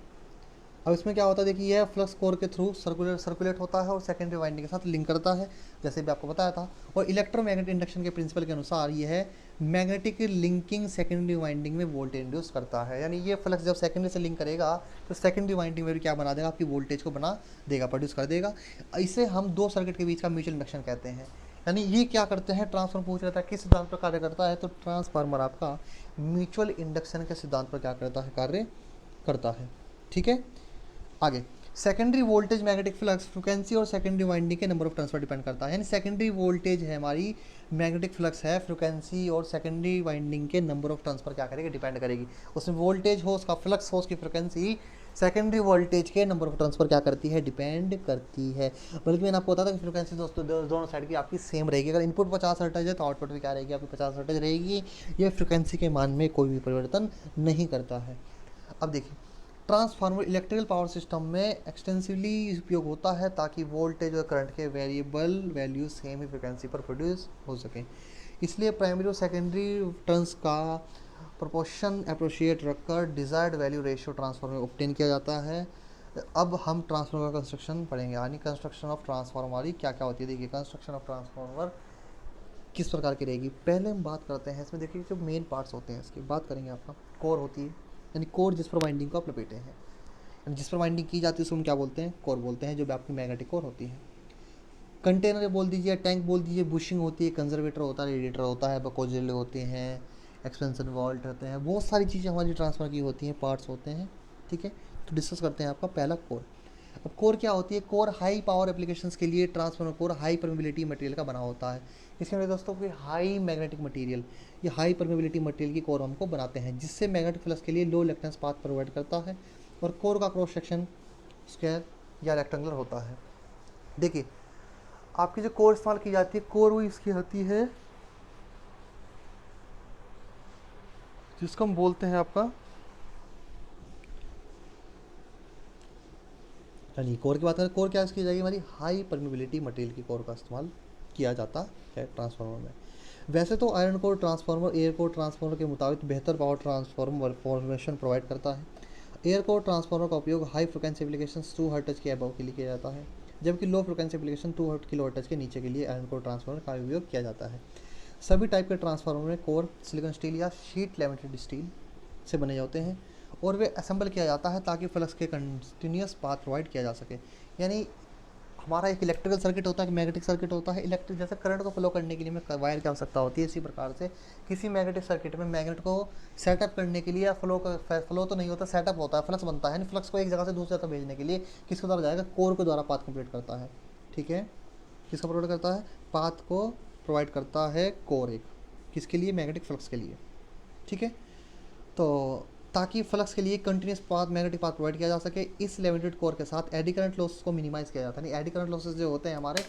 S1: अब इसमें क्या होता है, देखिए यह फ्लक्स कोर के थ्रू सर्कुलेट होता है और सेकेंडरी वाइंडिंग के साथ लिंक करता है, जैसे भी आपको बताया था। और इलेक्ट्रोमैग्नेटिक इंडक्शन के प्रिंसिपल के अनुसार यह मैग्नेटिक लिंकिंग सेकेंडरी वाइंडिंग में वोल्टेज इंड्यूस करता है। यानी ये फ्लक्स जब सेकेंडरी से लिंक करेगा तो सेकेंडरी वाइंडिंग में भी क्या बना देगा, आपकी वोल्टेज को बना देगा, प्रोड्यूस कर देगा। इसे हम दो सर्किट के बीच का म्यूचुअल इंडक्शन कहते हैं। यानी ये क्या करते हैं, ट्रांसफार्मर पूछ रहा था किस सिद्धांत पर कार्य करता है, तो ट्रांसफार्मर आपका म्यूचुअल इंडक्शन के सिद्धांत पर क्या करता है, कार्य करता है। ठीक है, आगे secondary voltage magnetic flux frequency और सेकेंडरी वाइंडिंग के number of turns per depend करता है, यानी सेकेंडरी वोल्टेज है हमारी, मैग्नेटिक फ्लक्स है, फ्रिक्वेंसी और सेकेंडरी वाइंडिंग के नंबर ऑफ टर्न्स पर क्या करेगी, डिपेंड करेगी। उसमें वोल्टेज हो, उसका फ्लक्स हो, उसकी फ्रिक्वेंसी सेकेंडरी वोल्टेज के नंबर ऑफ टर्न्स पर क्या करती है, डिपेंड करती है। बल्कि मैंने आपको बताया था कि फ्रिक्वेंसी दोस्तों दोनों साइड की आपकी सेम रहेगी। अगर इनपुट 50 हर्ट्ज है तो आउटपुट भी क्या रहेगी, आपकी 50 हर्ट्ज रहेगी। ये फ्रिक्वेंसी के मान में कोई भी परिवर्तन नहीं करता है। अब देखिए, ट्रांसफार्मर इलेक्ट्रिकल पावर सिस्टम में एक्सटेंसिवली उपयोग होता है ताकि वोल्टेज और करंट के वेरिएबल वैल्यू सेम ही फ्रिक्वेंसी पर प्रोड्यूस हो सकें। इसलिए प्राइमरी और सेकेंडरी टर्न्स का प्रोपोर्शन अप्रोशिएट रखकर desired value ratio transformer obtain किया जाता है। अब हम ट्रांसफार्मर का कंस्ट्रक्शन पढ़ेंगे, यानी कंस्ट्रक्शन ऑफ ट्रांसफार्मर हमारी क्या क्या होती है। देखिए, कंस्ट्रक्शन ऑफ ट्रांसफार्मर किस प्रकार की रहेगी, पहले हम बात करते हैं इसमें। देखिए, जो मेन पार्ट्स होते हैं इसकी बात करेंगे। आपका कोर होती है, यानी कोर जिस पर वाइंडिंग को आप लपेटे हैं, यानी जिस पर वाइंडिंग की जाती है उसको हम क्या बोलते हैं, कोर बोलते हैं, जो आपकी मैग्नेटिक कोर होती है। कंटेनर बोल दीजिए, टैंक बोल दीजिए, बुशिंग होती है, कंजर्वेटर होता है, रेडिएटर होता है, बकोजिले होते हैं, एक्सपेंशन वॉल्ट होते हैं, बहुत सारी चीज़ें हमारी ट्रांसफ़र की होती हैं, पार्ट्स होते हैं। ठीक है, तो डिस्कस करते हैं आपका पहला कोर। अब कोर क्या होती है, कोर हाई पावर एप्लीकेशंस के लिए transformer core high permeability material का बना होता है। इसके अंदर दोस्तों कोई हाई मैग्नेटिक मटेरियल, ये हाई परमेबिलिटी मटेरियल की कोर हमको बनाते हैं, जिससे मैग्नेटिक फ्लक्स के लिए लो इलेक्ट्रॉन्स पाथ प्रोवाइड करता है। और कोर का क्रॉस सेक्शन स्क्वायर या रेक्टेंगुलर होता है। देखिए, आपकी जो कोर इस्तेमाल की जाती है, कोर वो इसकी होती है जिसको हम बोलते हैं आपका, चलिए कोर की बात करें, कोर क्या की जाएगी हमारी, हाई परमेबिलिटी मटेरियल की कोर का इस्तेमाल किया जाता है ट्रांसफार्मर में। वैसे तो iron core transformer air core transformer के मुताबिक बेहतर पावर ट्रांसफार्मर फॉर्मेशन प्रोवाइड करता है। एयर कोर ट्रांसफार्मर का उपयोग हाई फ्रिक्वेंसी एप्लीकेशन 2 हर्ट्ज के अबव के लिए किया जाता है, जबकि low frequency application 2 kilo hertz के नीचे के लिए आयरन कोर ट्रांसफार्मर का उपयोग किया जाता है। सभी टाइप के ट्रांसफार्मर में कोर सिलिकॉन स्टील या शीट लैमिनेटेड स्टील से बने जाते हैं और वे असेंबल किया जाता है ताकि फ्लक्स के कंटिन्यूस पाथ प्रोवाइड किया जा सके। यानी हमारा एक इलेक्ट्रिकल सर्किट होता है, एक मैग्नेटिक सर्किट होता है। इलेक्ट्रिक जैसे करंट को फ्लो करने के लिए हमें वायर की आवश्यकता होती है, इसी प्रकार से किसी मैग्नेटिक सर्किट में मैग्नेट को सेटअप करने के लिए, या फ्लो तो नहीं होता, सेटअप होता है, फ्लक्स बनता है, यानी फ्लक्स को एक जगह से दूसरी जगह भेजने के लिए किसके द्वारा जाएगा, कोर के द्वारा पाथ कंप्लीट करता है। ठीक है, किसका प्रोवाइड करता है, पाथ को प्रोवाइड करता है कोर, एक किसके लिए, मैग्नेटिक फ्लक्स के लिए। ठीक है, तो ताकि फ्लक्स के लिए continuous path magnetic path provide किया जा सके, इस लिमिटेड कोर के साथ एडी करंट लॉसेस को मिनिमाइज़ किया जाता है। एडी करंट लॉसेस जो होते हैं हमारे,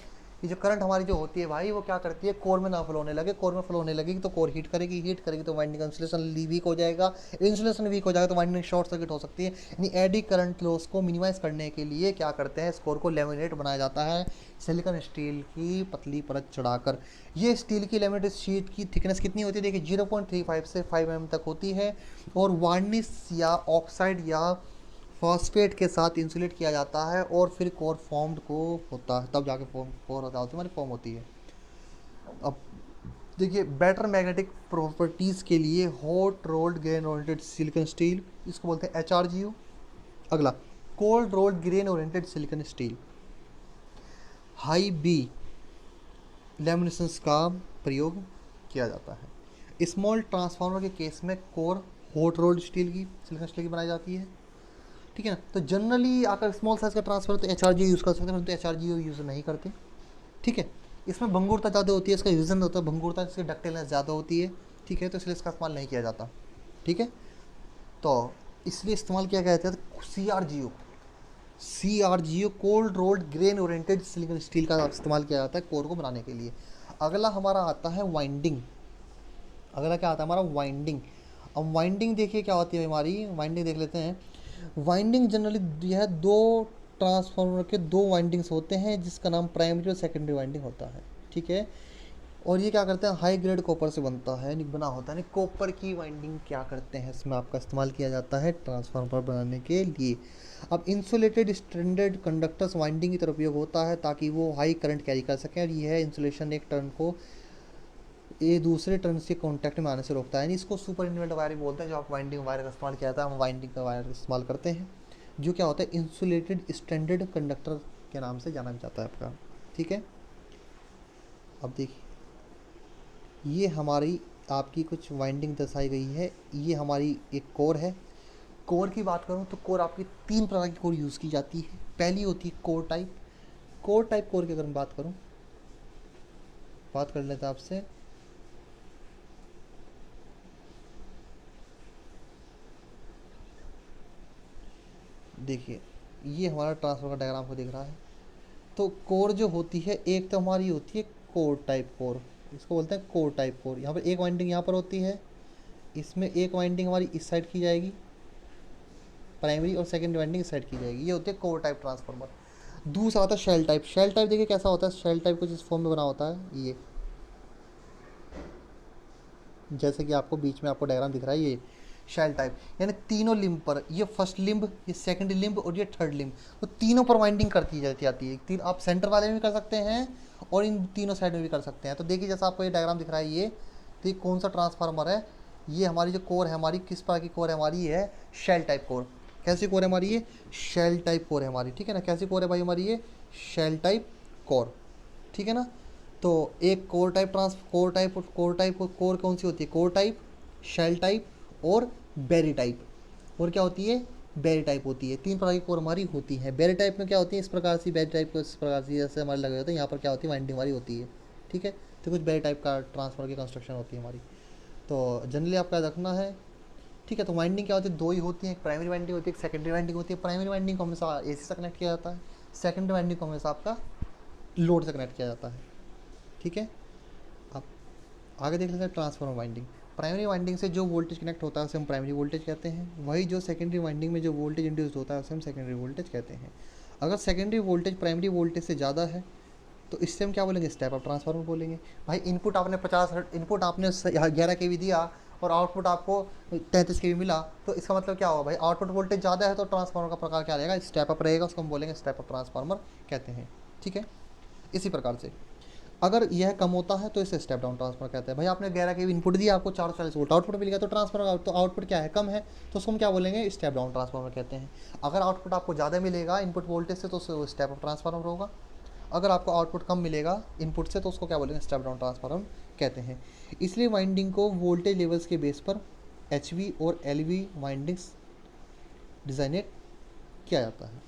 S1: ये जो करंट हमारी जो होती है भाई, वो क्या करती है, कोर में ना फ्लो होने लगे। कोर में फ्लो होने लगेगी तो कोर हीट करेगी, हीट करेगी तो वाइंडिंग इंसुलेशन वीक हो जाएगा, इंसुलेशन वीक हो जाएगा तो वाइंडिंग शॉर्ट सर्किट हो सकती है। यानी एडी करंट लॉस को मिनिमाइज़ करने के लिए क्या करते हैं, इस कोर को लेमिनेट बनाया जाता है सिलिकॉन स्टील की पतली परत चढ़ाकर। ये स्टील की लेमिनेटेड शीट की थिकनेस कितनी होती है, देखिए 0.35 से 5 mm तक होती है, और वार्निश या ऑक्साइड या फॉस्फेट के साथ इंसुलेट किया जाता है, और फिर कोर फॉर्म्ड को होता है, तब जाके कोर होता है, हमारी फॉर्म होती है। अब देखिए, बेटर मैग्नेटिक प्रॉपर्टीज़ के लिए hot rolled grain oriented silicon steel, इसको बोलते हैं HRGU। अगला, cold rolled grain oriented silicon steel, high B laminations का प्रयोग किया जाता है। स्मॉल ट्रांसफार्मर के केस में कोर हॉट रोल्ड स्टील की, सिलिकॉन स्टील की बनाई जाती है। ठीक है ना, तो जनरली अगर स्मॉल साइज का ट्रांसफर तो HRGU यूज़ कर सकते हैं, परंतु HRGU यूज़ नहीं करते। ठीक है, इसमें भंगुरता ज़्यादा होती है, इसका यूजन होता है भंगुरता, इसकी डक्टिलनेस ज़्यादा होती है। ठीक है, तो इसलिए इसका इस्तेमाल नहीं किया जाता। ठीक है, तो इसलिए इस्तेमाल किया गया था CRGO cold rolled grain oriented silicon steel का इस्तेमाल किया जाता है कोर को बनाने के लिए। अगला हमारा आता है वाइंडिंग। अगला क्या आता है हमारा, वाइंडिंग। अब वाइंडिंग देखिए क्या होती है हमारी, वाइंडिंग देख लेते हैं। वाइंडिंग जनरली यह दो ट्रांसफार्मर के दो वाइंडिंग्स होते हैं, जिसका नाम प्राइमरी और सेकेंडरी वाइंडिंग होता है। ठीक है, और ये क्या करते हैं, हाई ग्रेड कॉपर से बनता है, यानी बना होता है। कॉपर की वाइंडिंग क्या करते हैं, इसमें आपका इस्तेमाल किया जाता है ट्रांसफार्मर बनाने के लिए। अब इंसुलेटेड स्ट्रैंडेड कंडक्टर्स वाइंडिंग की तरफ उपयोग होता है ताकि वो हाई करंट कैरी कर सकें, और यह इंसुलेशन एक टर्न को ये दूसरे टर्न के कॉन्टैक्ट में आने से रोकता है। यानी इसको सुपर इन्वेंट वायर भी बोलते हैं, जो आप वाइंडिंग वायर का इस्तेमाल किया जाता है, हम वाइंडिंग का वायर इस्तेमाल करते हैं, जो क्या होता है, इंसुलेटेड स्ट्रैंडेड कंडक्टर के नाम से जाना जाता है आपका। ठीक है, अब देखिए, ये हमारी आपकी कुछ वाइंडिंग दर्शाई गई है। ये हमारी एक कोर है, कोर की बात करूँ तो कोर आपकी तीन प्रकार की कोर यूज़ की जाती है। पहली होती है कोर टाइप। कोर की अगर मैं बात कर लेते हैं आपसे। देखिए ये हमारा ट्रांसफर का डायग्राम को दिख रहा है। तो कोर जो होती है, एक तो हमारी होती है कोर टाइप कोर, इसको बोलते हैं कोर टाइप कोर। यहाँ पर एक वाइंडिंग यहाँ पर होती है, इसमें एक वाइंडिंग हमारी इस साइड की जाएगी प्राइमरी, और सेकेंडरी वाइंडिंग इस साइड की जाएगी। ये होती है कोर टाइप ट्रांसफार्मर। दूसरा आता है शेल टाइप। शेल टाइप देखिए कैसा होता है। शेल टाइप कुछ इस फॉर्म में बना होता है, ये जैसे कि आपको बीच में आपको डायग्राम दिख रहा है, ये शेल टाइप। यानी तीनों लिम्ब पर, ये फर्स्ट लिम्ब, ये सेकंड लिम्ब और ये थर्ड लिम्ब, तो तीनों पर वाइंडिंग करती जाती आती है। तीन आप सेंटर वाले में भी कर सकते हैं और इन तीनों साइड में भी कर सकते हैं। तो देखिए जैसा आपको ये डायग्राम दिख रहा है, ये तो ये कौन सा ट्रांसफार्मर है। ये हमारी जो कोर है, हमारी किस प्रकार की कोर है हमारी, ये है शेल टाइप कोर। कैसी कोर है हमारी, ये शेल टाइप कोर है हमारी, ठीक है ना। कैसी कोर है भाई हमारी, ये शेल टाइप कोर, ठीक है ना। तो एक कोर कौन सी होती है, कोर टाइप, शेल टाइप और बेरी टाइप। और क्या होती है, बेरी टाइप होती है। तीन प्रकार की कोर हमारी होती है। बेरी टाइप में क्या होती है, इस प्रकार से। बेरी टाइप को इस प्रकार से जैसे हमारे लगे होते हैं, यहाँ पर क्या होती है, वाइंडिंग हमारी होती है, ठीक है। तो कुछ बेरी टाइप का ट्रांसफर की कंस्ट्रक्शन होती है हमारी। तो जनरली आपका रखना है, ठीक है। तो वाइंडिंग क्या होती है, दो ही होती है, एक प्राइमरी वाइंडिंग होती है, एक सेकेंडरी वाइंडिंग होती है। प्राइमरी वाइंडिंग को हमेशा एसी से कनेक्ट किया जाता है, सेकेंडरी वाइंडिंग को हमेशा आपका लोड से कनेक्ट किया जाता है, ठीक है। अब आगे देख लेते हैं ट्रांसफार्मर वाइंडिंग। प्राइमरी वाइंडिंग से जो वोल्टेज कनेक्ट होता है उसे हम प्राइमरी वोल्टेज कहते हैं। वही जो सेकेंडरी वाइंडिंग में जो वोल्टेज इंड्यूस होता है उसे हम सेकेंडरी वोल्टेज कहते हैं। अगर सेकेंडरी वोल्टेज प्राइमरी वोल्टेज से ज़्यादा है तो इससे हम क्या बोलेंगे, स्टेप अप ट्रांसफार्मर बोलेंगे। भाई इनपुट आपने 50 इनपुट आपने 11 के वी दिया और आउटपुट आपको 33 के वी मिला, तो इसका मतलब क्या होगा भाई, आउटपुट वोल्टेज ज़्यादा है तो ट्रांसफार्मर का प्रकार क्या रहेगा, स्टेप अप रहेगा। उसको हम बोलेंगे स्टेप अप ट्रांसफार्मर कहते हैं, ठीक है। इसी प्रकार से अगर यह कम होता है तो इसे स्टेप डाउन ट्रांसफर कहते हैं। भाई आपने 11 के इनपुट दिया, आपको 440 वोल्ट आउटपुट मिल गया, तो ट्रांसफर तो आउटपुट क्या है, कम है, तो उसको हम क्या बोलेंगे, स्टेप डाउन ट्रांसफार्मर कहते हैं। अगर आउटपुट आपको ज़्यादा मिलेगा इनपुट वोल्टेज से तो स्टेप अप ट्रांसफार्मर होगा। अगर आपको आउटपुट कम मिलेगा इनपुट से तो उसको क्या बोलेंगे, स्टेप डाउन ट्रांसफार्मर कहते हैं। इसलिए वाइंडिंग को वोल्टेज लेवल्स के बेस पर HV और LV वाइंडिंग्स डिजाइनेट किया जाता है।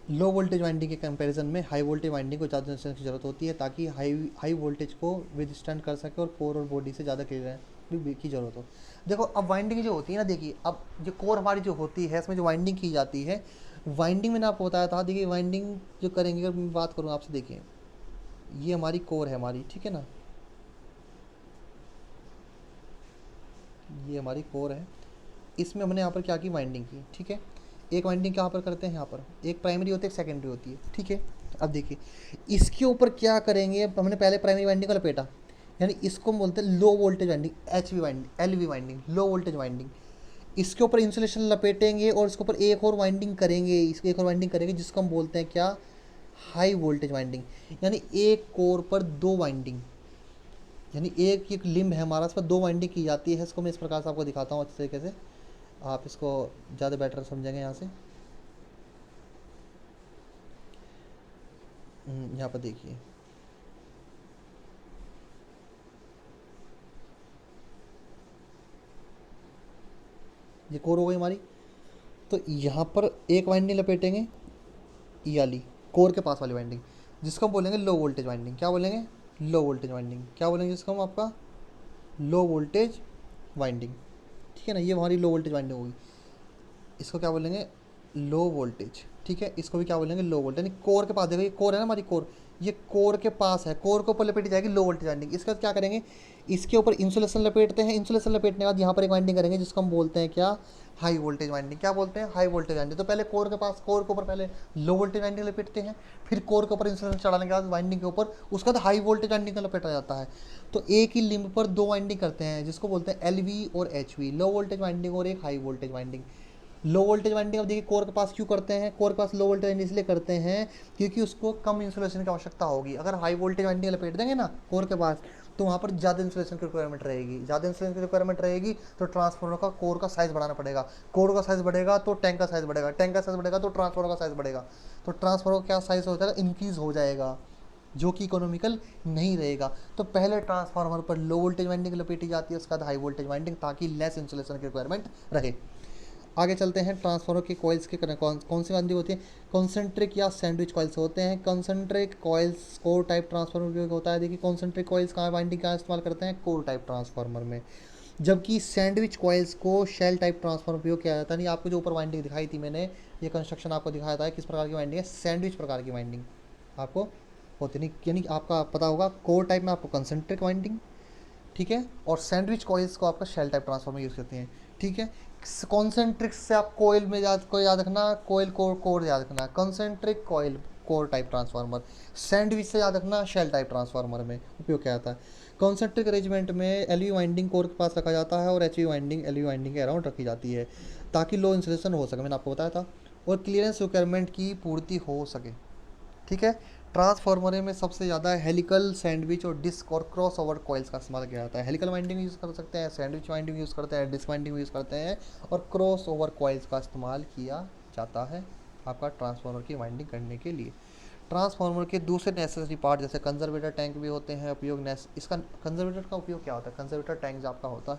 S1: लो वोल्टेज वाइंडिंग के कंपैरिजन में हाई वोल्टेज वाइंडिंग को ज़्यादा रेजिस्टेंस की ज़रूरत होती है ताकि हाई वोल्टेज को विदस्टैंड कर सके और कोर और बॉडी से ज़्यादा की ज़रूरत हो। देखो अब वाइंडिंग जो होती है ना, देखिए अब जो कोर हमारी जो होती है इसमें जो वाइंडिंग की जाती है, वाइंडिंग मैंने आपको बताया था। देखिए वाइंडिंग जो करेंगे, अगर मैं बात करूँ आपसे, देखिए ये हमारी कोर है हमारी, ठीक है ना, ये हमारी कोर है। इसमें हमने यहाँ पर क्या की, वाइंडिंग की, ठीक है। एक वाइंडिंग कहाँ पर करते हैं, यहाँ पर एक प्राइमरी होती है, एक सेकेंडरी होती है, ठीक है। अब देखिए इसके ऊपर क्या करेंगे, हमने पहले प्राइमरी वाइंडिंग को लपेटा, यानी इसको हम बोलते हैं low voltage winding, HV winding, LV winding, low voltage winding. इसके ऊपर इंसुलेशन लपेटेंगे और इसके ऊपर एक और वाइंडिंग करेंगे, इसको एक और वाइंडिंग करेंगे जिसको हम बोलते हैं क्या, हाई वोल्टेज वाइंडिंग। यानी एक कोर पर दो वाइंडिंग, यानी एक एक लिम्ब है हमारा, इस पर दो वाइंडिंग की जाती है। इसको मैं इस प्रकार से आपको दिखाता हूँ अच्छे तरीके से, आप इसको ज़्यादा बेटर समझेंगे। यहाँ से यहाँ पर देखिए, ये कोर हो गई हमारी। तो यहाँ पर एक वाइंडिंग लपेटेंगे, ये वाली कोर के पास वाली वाइंडिंग, जिसको हम बोलेंगे लो वोल्टेज वाइंडिंग। क्या बोलेंगे, लो वोल्टेज वाइंडिंग। क्या बोलेंगे जिसको हम, आपका लो वोल्टेज वाइंडिंग, ठीक है ना। ये हमारी लो वोल्टेज वाइंडिंग होगी। इसको क्या बोलेंगे, लो वोल्टेज, ठीक है। इसको भी क्या बोलेंगे, लो वोल्टेज। यानी कोर के पास, देखो ये कोर है ना हमारी कोर, ये कोर के पास है, कोर के ऊपर लपेटी जाएगी लो वोल्टेज वाइंडिंग। इसके बाद क्या करेंगे, इसके ऊपर इंसुलेशन लपेटते हैं। इंसुलेशन लपेटने के बाद यहाँ पर एक वाइंडिंग करेंगे जिसको हम बोलते हैं क्या, हाई वोल्टेज वाइंडिंग। क्या बोलते हैं, हाई वोल्टेज वाइंडिंग। तो पहले कोर के पास, कोर के ऊपर पहले लो वोल्टेज वाइंडिंग लपेटते हैं, फिर कोर के ऊपर इंसुलेशन चढ़ाने के बाद वाइंडिंग के ऊपर उसका बाद हाई वोल्टेज वाइंडिंग का लपेटा जाता है। तो एक ही लिम्ब पर दो वाइंडिंग करते हैं जिसको बोलते हैं LV और HV, लो वोल्टेज वाइंडिंग और एक high voltage winding. Low voltage winding अब देखिए कोर के पास क्यों करते हैं, कोर के पास लो वोल्टेज वाइंडिंग इसलिए करते हैं क्योंकि उसको कम इंसुलेशन की आवश्यकता होगी। अगर हाई वोल्टेज वाइंडिंग लपेट देंगे ना कोर के पास, तो वहाँ पर ज़्यादा इंसुलेशन की रिक्वायरमेंट रहेगी। ज़्यादा इंसुलेशन की रिक्वायरमेंट रहेगी तो ट्रांसफार्मर का कोर का साइज़ बढ़ाना पड़ेगा। कोर का साइज़ बढ़ेगा तो टैंक का साइज़ बढ़ेगा, टैंक का साइज़ बढ़ेगा तो ट्रांसफार्मर का साइज़ बढ़ेगा, तो ट्रांसफार्मर का क्या साइज़ हो जाएगा, इंक्रीज़ हो जाएगा। जो कि इकोनॉमिकल नहीं रहेगा। तो पहले ट्रांसफार्मर पर लो वोल्टेज वाइंडिंग लपेटी जाती है, उसके बाद हाई वोल्टेज वाइंडिंग, ताकि लेस इंसुलेशन की रिक्वायरमेंट रहे। आगे चलते हैं, ट्रांसफार्मर के कॉइल्स के कौन सी वाइंडिंग होती है? कॉन्सेंट्रिक या सैंडविच कॉइल्स होते हैं। Concentric coils core type transformer उपयोग होता है। देखिए कॉन्सेंट्रिक कॉइल्स कहाँ वाइंडिंग कहाँ इस्तेमाल करते हैं? कोर टाइप ट्रांसफार्मर में। जबकि सैंडविच कॉइल्स को शेल टाइप ट्रांसफार्मर उपयोग किया जाता है। नहीं, आपको जो ऊपर वाइंडिंग दिखाई थी मैंने, ये कंस्ट्रक्शन आपको दिखाया था किस प्रकार की वाइंडिंग है? सैंडविच प्रकार की वाइंडिंग आपको होती नहीं, यानी आपका पता होगा कोर टाइप में आपको कंसेंट्रिक वाइंडिंग, ठीक है, और सैंडविच कॉइल्स को आपका शेल टाइप ट्रांसफार्मर यूज़ करते हैं, ठीक है। कॉन्सेंट्रिक से आप कोयल में याद रखना, कोयल कोर कोर याद रखना, concentric coil core type transformer. Sandwich से याद रखना शेल टाइप ट्रांसफार्मर में उपयोग किया जाता है। कॉन्सेंट्रिक अरेंजमेंट में एलवी वाइंडिंग कोर के पास रखा जाता है और एचवी वाइंडिंग एलवी वाइंडिंग के अराउंड रखी जाती है, ताकि लो इंसुलेशन हो सके, मैंने आपको बताया था, और क्लियरेंस रिक्वायरमेंट की पूर्ति हो सके, ठीक है। ट्रांसफार्मर में सबसे ज़्यादा हेलिकल, सैंडविच और डिस्क और क्रॉस ओवर कॉइल्स का इस्तेमाल किया जाता है। हेलिकल वाइंडिंग यूज़ कर सकते हैं, सैंडविच वाइंडिंग यूज़ करते हैं, डिस्क वाइंडिंग यूज़ करते हैं, और क्रॉस ओवर कॉइल्स का इस्तेमाल किया जाता है आपका ट्रांसफार्मर की वाइंडिंग करने के लिए। ट्रांसफार्मर के दूसरे नेसेसरी पार्ट जैसे कंजर्वेटर टैंक भी होते हैं उपयोग। इसका कंजर्वेटर का उपयोग क्या होता है? कंजर्वेटर टैंक जो आपका होता है,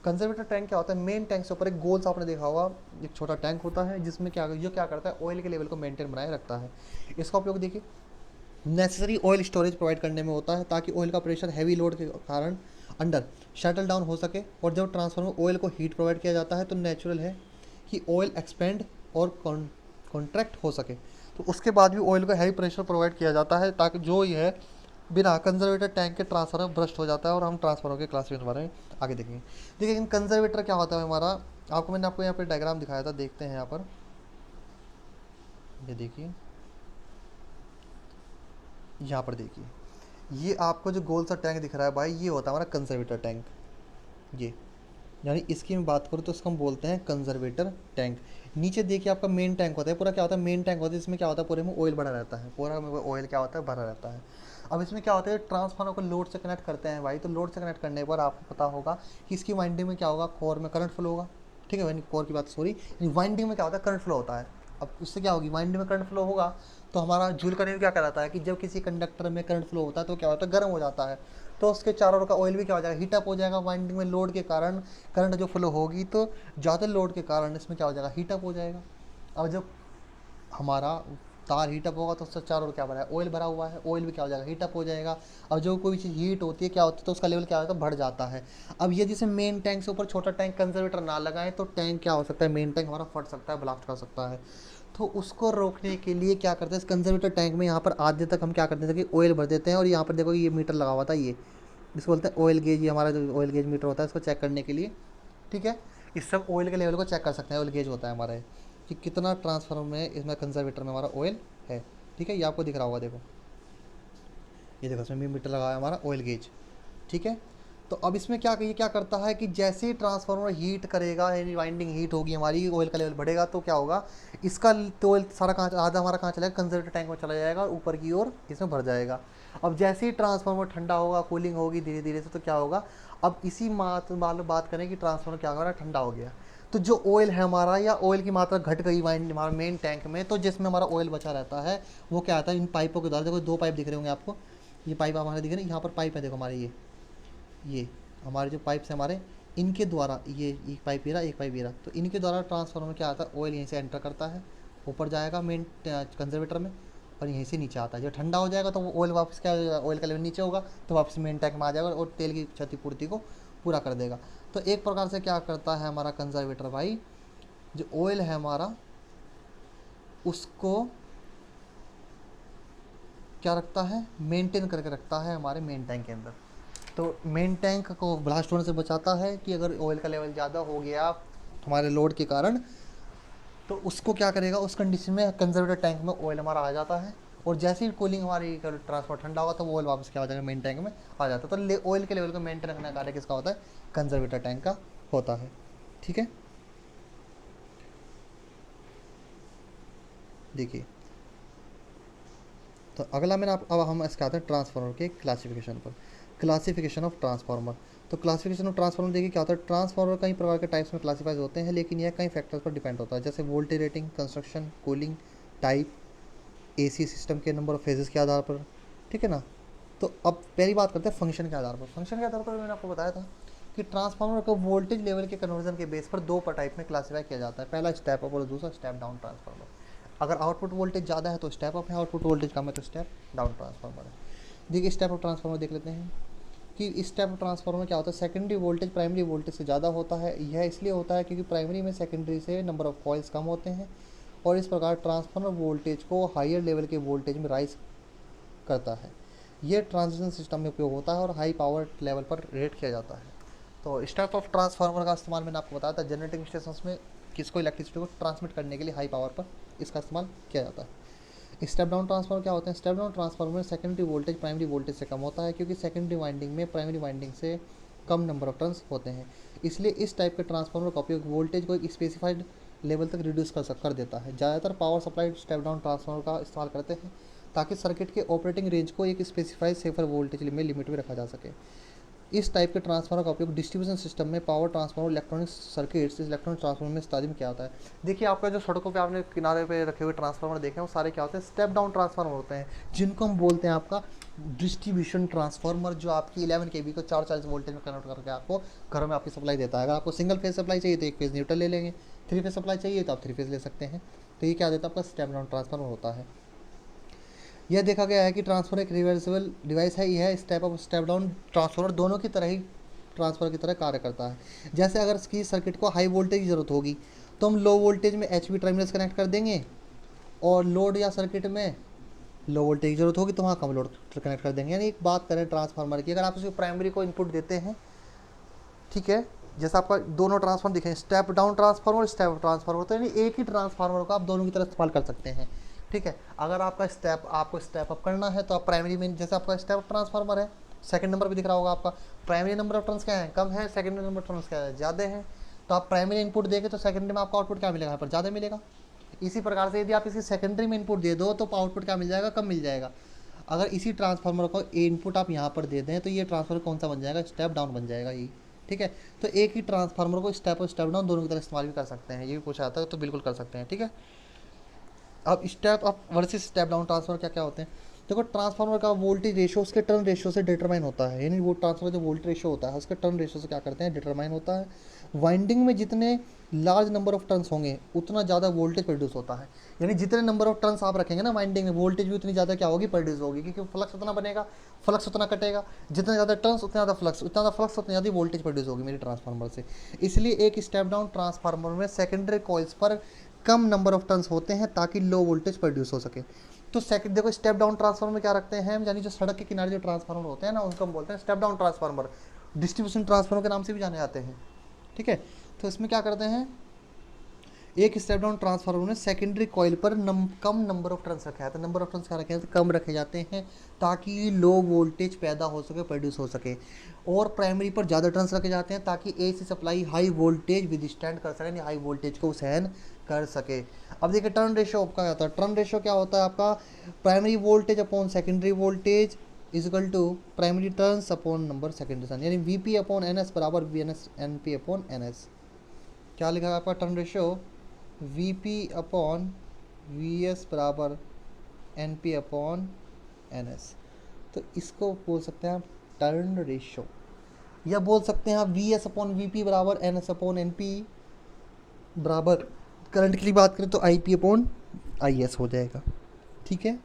S1: कंजर्वेटर टैंक क्या होता है? मेन टैंक से ऊपर एक गोल सा आपने देखा होगा, एक छोटा टैंक होता है, जिसमें क्या करता है? ऑयल के लेवल को मेंटेन बनाए रखता है। इसका उपयोग देखिए नेसेसरी ऑयल स्टोरेज प्रोवाइड करने में होता है, ताकि ऑयल का प्रेशर हैवी लोड के कारण अंडर शटल डाउन हो सके। और जब ट्रांसफार्मर ऑयल को हीट प्रोवाइड किया जाता है तो नेचुरल है कि ऑयल एक्सपेंड और कॉन्ट्रैक्ट हो सके, तो उसके बाद भी ऑयल को हैवी प्रेशर प्रोवाइड किया जाता है, ताकि जो ये है बिना कंजर्वेटर टैंक के ट्रांसफार्मर ब्रस्ट हो जाता है। और हम ट्रांसफार्मर के क्लासिफिकेशन के बारे में आगे देखेंगे। देखिए लेकिन कंजर्वेटर क्या होता है हमारा, मैंने आपको यहाँ पर डायग्राम दिखाया था, देखते हैं यहाँ पर, ये देखिए यहाँ पर देखिए, ये आपको जो गोल सा टैंक दिख रहा है भाई, ये होता है हमारा कंजर्वेटर टैंक। ये यानी इसकी मैं बात करूँ तो इसको हम बोलते हैं कंजर्वेटर टैंक। नीचे देखिए आपका मेन टैंक होता है, पूरा क्या होता है? मेन टैंक होता है, इसमें क्या होता है? पूरे में ऑयल भरा रहता है, पूरा में ऑयल क्या होता है? भरा रहता है। अब इसमें क्या होता है? ट्रांसफार्मर को लोड से कनेक्ट करते हैं भाई, तो लोड से कनेक्ट करने पर आपको पता होगा कि इसकी वाइंडिंग में क्या होगा? कोर में करंट फ्लो होगा, ठीक है। कोर की बात सॉरी, वाइंडिंग में क्या होता है? करंट फ्लो होता है। अब उससे क्या होगी? वाइंडिंग में करंट फ्लो होगा तो हमारा जूल का नियम क्या कहलाता है कि जब किसी कंडक्टर में करंट फ्लो होता है तो क्या होता है? गर्म हो जाता है, तो उसके चारों ओर का ऑयल भी क्या हो जाएगा? हीटअप हो जाएगा। वाइंडिंग में लोड के कारण करंट जो फ्लो होगी, तो ज़्यादा लोड के कारण इसमें क्या हो जाएगा? हीटअप हो जाएगा। अब जब हमारा तार हीटअप होगा तो उससे चारों ओर क्या भरा है? ऑयल भरा हुआ है, ऑयल भी क्या हो जाएगा? हीटअप हो जाएगा। अब जो कोई चीज़ हीट होती है क्या होती है? तो उसका लेवल क्या होता है? बढ़ जाता है। अब ये जैसे मेन टैंक से ऊपर छोटा टैंक कंजर्वेटर ना लगाएं तो टैंक क्या हो सकता है? मेन टैंक हमारा फट सकता है, ब्लास्ट कर सकता है। तो उसको रोकने के लिए क्या करते हैं? इस कंजर्वेटर टैंक में यहाँ पर आधे तक हम क्या करते थे कि ऑयल भर देते हैं, और यहाँ पर देखो ये मीटर लगा हुआ था, ये इसको बोलते हैं ऑयल गेज। ये हमारा जो ऑयल गेज मीटर होता है, इसको चेक करने के लिए, ठीक है। इस सब ऑयल के लेवल को चेक कर सकते हैं, ऑयल गेज होता है हमारा ये, कि कितना ट्रांसफार्मर में, इसमें कंजर्वेटर में हमारा ऑयल है, ठीक है। ये आपको दिख रहा होगा, देखो ये देखो इसमें भी मीटर लगा है हमारा ऑयल गेज, ठीक है। तो अब इसमें क्या करता है कि जैसे ही ट्रांसफार्मर हीट करेगा, यानी वाइंडिंग हीट होगी हमारी, ऑयल का लेवल बढ़ेगा, तो क्या होगा? इसका तो ऑयल सारा कहाँ, आधा हमारा कहाँ चलेगा? कंजर्वेटर टैंक में चला जाएगा और ऊपर की ओर इसमें भर जाएगा। अब जैसे ही ट्रांसफार्मर ठंडा होगा, कूलिंग होगी धीरे धीरे से, तो क्या होगा? अब इसी बात करें कि ट्रांसफार्मर क्या हो रहा है? ठंडा हो गया, तो जो ऑयल है हमारा, या ऑयल की मात्रा घट गई वाइंड हमारा मेन टैंक में, तो जिसमें हमारा ऑयल बचा रहता है वो क्या आता है? इन पाइपों के द्वारा, देखो दो पाइप दिख रहे होंगे आपको, ये पाइप हमारे दिख रहे हैं, यहाँ पर पाइप है देखो हमारे, ये हमारे जो पाइप्स हैं हमारे, इनके द्वारा, ये एक पाइप ये रहा, एक पाइप ये रहा, तो इनके द्वारा ट्रांसफार्मर में क्या आता है? ऑयल यहीं से एंटर करता है, ऊपर जाएगा मेन कंजर्वेटर में, और यहीं से नीचे आता है। जब ठंडा हो जाएगा तो वो ऑयल वापस क्या हो जाएगा? ऑयल का लेवल नीचे होगा, तो वापस मेन टैंक में आ जाएगा और तेल की क्षतिपूर्ति को पूरा कर देगा। तो एक प्रकार से क्या करता है हमारा कंजर्वेटर भाई, जो ऑयल है हमारा उसको क्या रखता है? मेंटेन करके रखता है हमारे मेन टैंक के अंदर। तो मेन टैंक को ब्लास्ट होने से बचाता है कि अगर ऑयल का लेवल ज़्यादा हो गया हमारे लोड के कारण, तो उसको क्या करेगा? उस कंडीशन में कंजर्वेटर टैंक में ऑयल हमारा आ जाता है, और जैसे ही कूलिंग हमारी ट्रांसफर ठंडा होगा तो वो ऑयल वापस क्या हो जाएगा? मेन टैंक में आ जाता है। तो ऑयल के लेवल को मेंटेन रखने का कार्य किसका होता है? कंजर्वेटर टैंक का होता है, ठीक है। देखिए तो अगला मैंने अब हम इसके आते हैं ट्रांसफार्मर के क्लासिफिकेशन पर। Classification of transformer. तो क्लासिफिकेशन ऑफ ट्रांसफार्मर देखिए क्या होता है? ट्रांसफार्मर कई प्रकार के टाइप्स में क्लासीफाइज होते हैं, लेकिन यह कई फैक्टर्स पर डिपेंड होता है, जैसे voltage rating, construction, cooling type, AC system के नंबर ऑफ फेजेस के आधार पर, ठीक है ना। तो अब पहली बात करते हैं फंक्शन के आधार पर। फंक्शन के आधार पर मैंने आपको बताया था कि ट्रांसफार्मर को वोल्टेज लेवल के कन्वर्जन के बेस पर दो टाइप में क्लासीफाई किया जाता है, पहला स्टेप अप और दूसरा स्टेप डाउन ट्रांसफार्मर। अगर आउटपुट वोल्टेज ज़्यादा है तो स्टेप अप है, आउटपुट वोल्टेज कम है तो स्टेप डाउन ट्रांसफार्मर है। देखिए स्टेप अप ट्रांसफार्मर देख लेते हैं कि स्टेप अप ट्रांसफार्मर क्या होता है। सेकेंडरी वोल्टेज प्राइमरी वोल्टेज से ज़्यादा होता है। यह इसलिए होता है क्योंकि प्राइमरी में सेकेंडरी से नंबर ऑफ कॉइल्स कम होते हैं और इस प्रकार ट्रांसफार्मर वोल्टेज को हायर लेवल के वोल्टेज में राइज करता है। ये ट्रांजिशन सिस्टम में उपयोग होता है और हाई पावर लेवल पर रेट किया जाता है। तो स्टेप ऑफ ट्रांसफार्मर का इस्तेमाल मैंने आपको बताया था जनरेटिंग स्टेशन में किसको इलेक्ट्रिसिटी को ट्रांसमिट करने के लिए हाई पावर पर इसका इस्तेमाल किया जाता है। स्टेप डाउन ट्रांसफार्मर क्या होते हैं। स्टेप डाउन ट्रांसफार्मर में सेकेंडरी वोल्टेज प्राइमरी वोल्टेज से कम होता है क्योंकि सेकेंडरी वाइंडिंग में प्राइमरी वाइंडिंग से कम नंबर ऑफ टर्न्स होते हैं। इसलिए इस टाइप के ट्रांसफार्मर का उपयोग वोल्टेज को एक स्पेसिफाइड लेवल तक रिड्यूस कर देता है। ज़्यादातर power supply step down transformer का इस्तेमाल करते हैं ताकि सर्किट के ऑपरेटिंग रेंज को एक स्पेसिफाइड सेफर वोल्टेज में लिमिट में रखा जा सके। इस टाइप के ट्रांसफार्मर का उपयोग डिस्ट्रीब्यूशन सिस्टम में power transformer electronic circuits electronic transformer में इस्तेमाल किया जाता है। देखिए आपका जो सड़कों पे आपने किनारे पे रखे हुए ट्रांसफार्मर देखे हैं वो सारे क्या होते हैं, स्टेप डाउन ट्रांसफार्मर होते हैं, जिनको हम बोलते हैं आपका डिस्ट्रीब्यूशन ट्रांसफार्मर, जो आपकी 11 kV को 440 वोल्टेज में कन्वर्ट करके आपको घरों में आपकी सप्लाई देता है। अगर आपको सिंगल फेज सप्लाई चाहिए तो एक फेज न्यूट्रल ले लेंगे, 3 फेज सप्लाई चाहिए तो आप 3 फेज ले सकते हैं। तो ये क्या देता है, आपका स्टेप डाउन ट्रांसफार्मर होता है। यह देखा गया है कि ट्रांसफर एक रिवर्सिबल डिवाइस है। यह step up step down transformer दोनों की तरह ही ट्रांसफर की तरह कार्य करता है। जैसे अगर इसकी सर्किट को हाई वोल्टेज की ज़रूरत होगी तो हम लो वोल्टेज में HV टर्मिनल्स कनेक्ट कर देंगे, और लोड या सर्किट में लो वोल्टेज की जरूरत होगी तो वहाँ कम लोड कनेक्ट कर देंगे। यानी एक बात करें ट्रांसफार्मर की, अगर आप उसकी प्राइमरी को इनपुट देते हैं, ठीक है, जैसा आपका दोनों ट्रांसफार्मर दिखे स्टेप डाउन ट्रांसफार्मर और स्टेप ट्रांसफार्मर होता है, यानी एक ही ट्रांसफार्मर को आप दोनों की तरह इस्तेमाल कर सकते हैं। ठीक है, अगर आपको स्टेप अप करना है तो आप प्राइमरी में, जैसे आपका स्टेप अप ट्रांसफार्मर है, सेकंड नंबर पे दिख रहा होगा आपका, प्राइमरी नंबर ऑफ टर्न्स क्या है, कम है, सेकेंडरी नंबर ऑफ टर्न्स क्या है, ज़्यादा है, तो आप प्राइमरी इनपुट देंगे तो सेकेंडरी में आपका आउटपुट क्या मिलेगा, यहाँ पर ज़्यादा मिलेगा। इसी प्रकार से यदि आप इसी सेकेंडरी में इनपुट दे दो तो आउटपुट क्या मिल जाएगा, कम मिल जाएगा। अगर इसी ट्रांसफार्मर को इनपुट आप यहाँ पर दे दें तो ये ट्रांसफार्मर कौन सा बन जाएगा, स्टेप डाउन बन जाएगा ये। ठीक है, तो एक ही ट्रांसफार्मर को स्टेप और स्टेप डाउन दोनों की तरह इस्तेमाल भी कर सकते हैं, ये भी पूछा जाता है तो बिल्कुल कर सकते हैं। ठीक है, अब step up versus step down transformer क्या क्या होते हैं। देखो ट्रांसफार्मर का वोल्टेज रेशियो उसके टर्न रेशियो से डिटरमाइन होता है, यानी वो ट्रांसफार्मर जो वोल्टेज रेशियो होता है उसके टर्न रेशियो से क्या करते हैं, डिटरमाइन होता है। वाइंडिंग में जितने लार्ज नंबर ऑफ टर्न्स होंगे उतना ज़्यादा वोल्टेज प्रोड्यूस होता है, यानी जितने नंबर ऑफ टर्न्स आप रखेंगे ना वाइंडिंग में, वोल्टेज भी उतनी ज़्यादा क्या होगी, प्रोड्यूस होगी, क्योंकि फ्लक्स उतना बनेगा, फ्लक्स उतना कटेगा, जितने ज़्यादा टर्न्स उतना ज़्यादा फ्लक्स, उतना ज़्यादा फ्लक्स उतनी ज़्यादा वोल्टेज प्रोड्यूस होगी मेरे ट्रांसफार्मर से। इसलिए एक स्टेप डाउन ट्रांसफार्मर में सेकेंडरी कॉइल्स पर कम नंबर ऑफ टर्न्स होते हैं ताकि लो वोल्टेज प्रोड्यूस हो सके। तो सेकंड देखो स्टेप डाउन ट्रांसफार्मर में क्या रखते हैं, यानी जो सड़क के किनारे जो ट्रांसफार्मर होते हैं ना उनको हम बोलते हैं step down transformer, distribution transformer के नाम से भी जाने जाते हैं। ठीक है, तो इसमें क्या करते हैं, एक स्टेप डाउन ट्रांसफार्मर में सेकेंडरी कॉइल पर कम नंबर ऑफ टर्न्स रखे जाते हैं। नंबर ऑफ टर्न्स क्या रखे जाते हैं, कम रखे जाते हैं ताकि लो वोल्टेज पैदा हो सके, प्रोड्यूस हो सके, और प्राइमरी पर ज़्यादा टर्न्स रखे जाते हैं ताकि AC supply high voltage withstand कर सके, यानी हाई वोल्टेज को सहन कर सके। अब देखिए टर्न रेशियो आपका क्या होता है, टर्न रेशियो क्या होता है आपका, primary voltage upon secondary voltage equal to primary turns upon number secondary turn, यानी VP अपॉन NS बराबर VNS NP अपॉन NS। क्या लिखा है आपका turn ratio, VP upon VS बराबर NP अपॉन NS। तो इसको बोल सकते हैं आप टर्न रेशियो, या बोल सकते हैं आप VS अपॉन VP बराबर NS अपॉन NP बराबर, करंट की बात करें तो IP अपॉन IS हो जाएगा। ठीक है,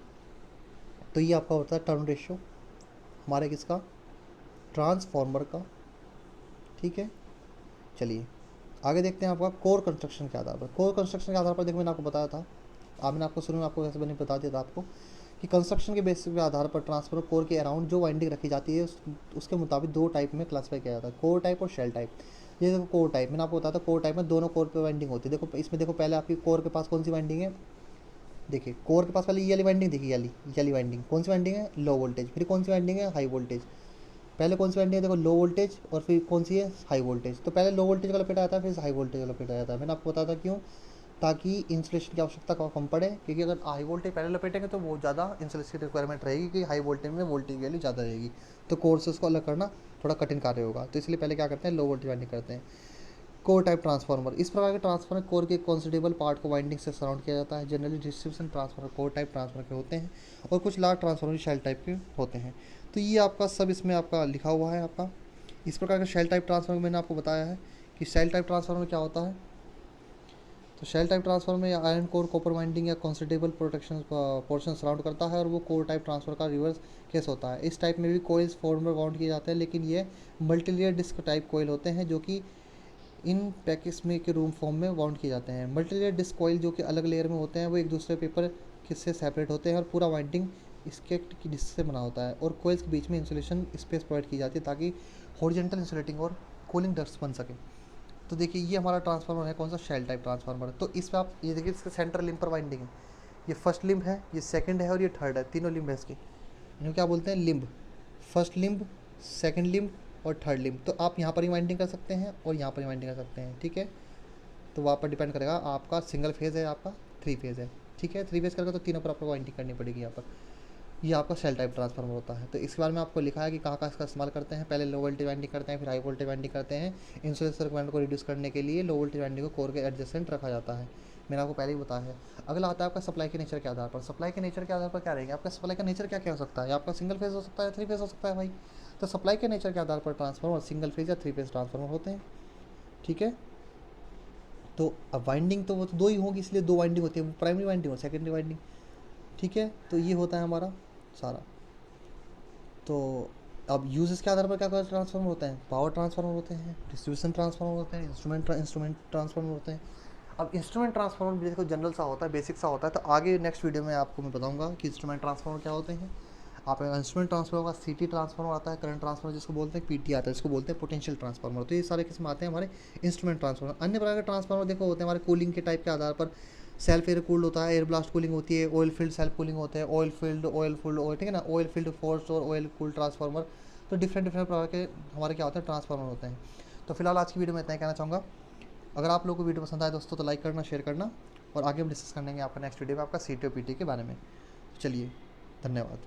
S1: तो ये आपका होता है टर्न रेशियो हमारे किसका, ट्रांसफार्मर का। ठीक है, चलिए आगे देखते हैं आपका कोर कंस्ट्रक्शन के आधार पर। कोर कंस्ट्रक्शन के आधार पर देखो मैंने आपको बताया था, मैंने आपको शुरू में आपको वैसे मैंने बता दिया था आपको कि कंस्ट्रक्शन के बेसिस के आधार पर ट्रांसफार्मर कोर के अराउंड जो वाइंडिंग रखी जाती है उसके मुताबिक दो टाइप में क्लासीफाई किया जाता है, कोर टाइप और शेल टाइप। ये देखो कोर टाइप, मैंने आपको बताया था कोर टाइप में दोनों कोर पे वाइंडिंग होती है। देखो इसमें देखो पहले आपकी कोर के पास कौन सी वाइंडिंग है, देखिए कोर के पास पहले ये वाली वाइंडिंग, देखिए ये वाली वाइंडिंग कौन सी वाइंडिंग है, लो वोल्टेज, फिर कौन सी वाइंडिंग है, हाई वोल्टेज। पहले कौन सी वाइंडिंग है, देखो लो वोल्टेज, और फिर कौन सी है, हाई वोल्टेज। तो पहले लो वोल्टेज का लपेटा आता है, फिर हाई वोल्टेज का लपेटा जाता है। मैंने आपको बताया था क्यों, ताकि इंसुलेशन की आवश्यकता कम पड़े, क्योंकि अगर हाई वोल्टेज पहले लपेटेंगे तो बहुत ज़्यादा इंसुलेशन की रिक्वायरमेंट रहेगी, कि हाई वोल्टेज में वोल्टेज वैल्यू ज़्यादा रहेगी, तो कोर से उसको अलग करना थोड़ा कठिन कार्य होगा। तो इसलिए पहले क्या करते हैं, लो वोल्टेज वाइंडिंग करते हैं। कोर टाइप ट्रांसफार्मर, इस प्रकार के ट्रांसफार्मर कोर के कंसिडरेबल पार्ट को वाइंडिंग से सराउंड किया जाता है। Generally distribution transformer core type transformer के होते हैं और कुछ लार्ज ट्रांसफार्मर शेल टाइप के होते हैं। तो ये आपका सब इसमें आपका लिखा हुआ है आपका। इस प्रकार का शेल टाइप ट्रांसफार्मर मैंने आपको बताया है कि शेल टाइप ट्रांसफार्मर क्या होता है। तो शेल टाइप ट्रांसफार्मर में आयरन कोर कॉपर वाइंडिंग या कंसिडरेबल प्रोटेक्शन पोर्शन सराउंड करता है और वो कोर टाइप ट्रांसफर का रिवर्स केस होता है। इस टाइप में भी कोइल्स फॉर्म में बाउंड किए जाते हैं, लेकिन ये मल्टीलेयर डिस्क टाइप कोयल होते हैं जो कि इन पैकेज में के रूम फॉर्म में बाउंड किए जाते हैं। मल्टीलेयर डिस्क कोयल जो कि अलग लेयर में होते हैं वो एक दूसरे पेपर से सेपरेट होते हैं और पूरा वाइंडिंग इसके की डिस्क से बना होता है और कोयल्स के बीच में इंसुलेशन स्पेस प्रोवाइड की जाती है ताकि हॉरिजॉन्टल इंसुलेटिंग और कूलिंग डक्ट्स बन सके। तो देखिए ये हमारा ट्रांसफार्मर है कौन सा, शेल टाइप ट्रांसफार्मर। तो इसमें आप ये देखिए इसके सेंट्रल लिम्ब पर वाइंडिंग है, ये फर्स्ट लिम्ब है, ये सेकंड है और ये थर्ड है, तीनों लिम्ब है इसके। इन्हें क्या बोलते हैं, limb. First limb, second limb और थर्ड लिम्ब। तो आप यहाँ पर ही वाइंडिंग कर सकते हैं और यहाँ पर ही वाइंडिंग कर सकते हैं, ठीक है। तो वहाँ पर डिपेंड करेगा आपका सिंगल फेज़ है आपका थ्री फेज़ है, ठीक है। थ्री फेज़ करेगा तो तीनों पर आपको वाइंडिंग करनी पड़ेगी यहाँ पर। ये आपका शेल टाइप ट्रांसफार्मर होता है। तो इसके बारे में आपको लिखा है कि कहाँ कहाँ इसका इस्तेमाल करते हैं। पहले लो वोल्टेज वाइंडिंग करते हैं, फिर हाई वोल्टेज वाइंडिंग करते हैं। इंसुलेशन करंट को रिड्यूस करने के लिए लो वोल्टेज वाइंडिंग को कोर के एडजेसेंट रखा जाता है, मैंने आपको पहले ही बताया है। अगला आता है आपका सप्लाई के नेचर के आधार पर। सप्लाई के नेचर के आधार पर क्या रहेंगे, आपका सप्लाई का नेचर क्या क्या हो सकता है। आपका सिंगल फेज़ हो सकता है, थ्री फेज़ हो सकता है भाई। तो सप्लाई के नेचर के आधार पर ट्रांसफार्मर सिंगल फेज़ या थ्री फेज़ ट्रांसफार्मर होते हैं, ठीक है। तो अब वाइंडिंग तो वो तो दो ही होगी, इसलिए दो वाइंडिंग होती है, प्राइमरी वाइंडिंग और सेकेंडरी वाइंडिंग, ठीक है। तो ये होता है हमारा सारा। तो अब यूजेस के आधार पर क्या क्या ट्रांसफार्मर होते हैं, पावर ट्रांसफार्मर होते हैं, डिस्ट्रीब्यूशन ट्रांसफार्मर होते हैं, इंस्ट्रूमेंट ट्रांसफार्मर होते हैं। अब इंस्ट्रूमेंट ट्रांसफार्मर भी देखो जनरल सा होता है, बेसिक सा होता है। तो आगे नेक्स्ट वीडियो में आपको मैं बताऊंगा कि इंस्ट्रूमेंट ट्रांसफार्मर क्या होते हैं। आप इंस्ट्रूमेंट ट्रांसफार्मर का सीटी ट्रांसफार्मर आता है, करंट ट्रांसफार्मर जिसको बोलते हैं, पीटी आता है जिसको बोलते हैं पोटेंशियल ट्रांसफार्मर। तो ये सारे किस्म आते हैं हमारे इंस्ट्रूमेंट ट्रांसफार्मर। अन्य प्रकार के ट्रांसफार्मर देखो होते हैं हमारे कूलिंग के टाइप के आधार पर। सेल्फ एयर कूल्ड होता है, एयर ब्लास्ट कूलिंग होती है, ऑयल फील्ड सेल्फ कूलिंग होते हैं, ऑयल फील्ड ऑयल, ठीक है ना, ऑयल फील्ड फोर्स और ऑयल कूल्ड ट्रांसफार्मर। तो डिफरेंट डिफरेंट प्रकार के हमारे क्या होते हैं, ट्रांसफार्मर होते हैं। तो फिलहाल आज की वीडियो में इतना ही कहना चाहूँगा। अगर आप लोगों को वीडियो पसंद आए दोस्तों तो लाइक करना, शेयर करना, और आगे हम डिस्कस करेंगे आपका नेक्स्ट वीडियो में आपका सीटी और पीटी के बारे में। चलिए, धन्यवाद।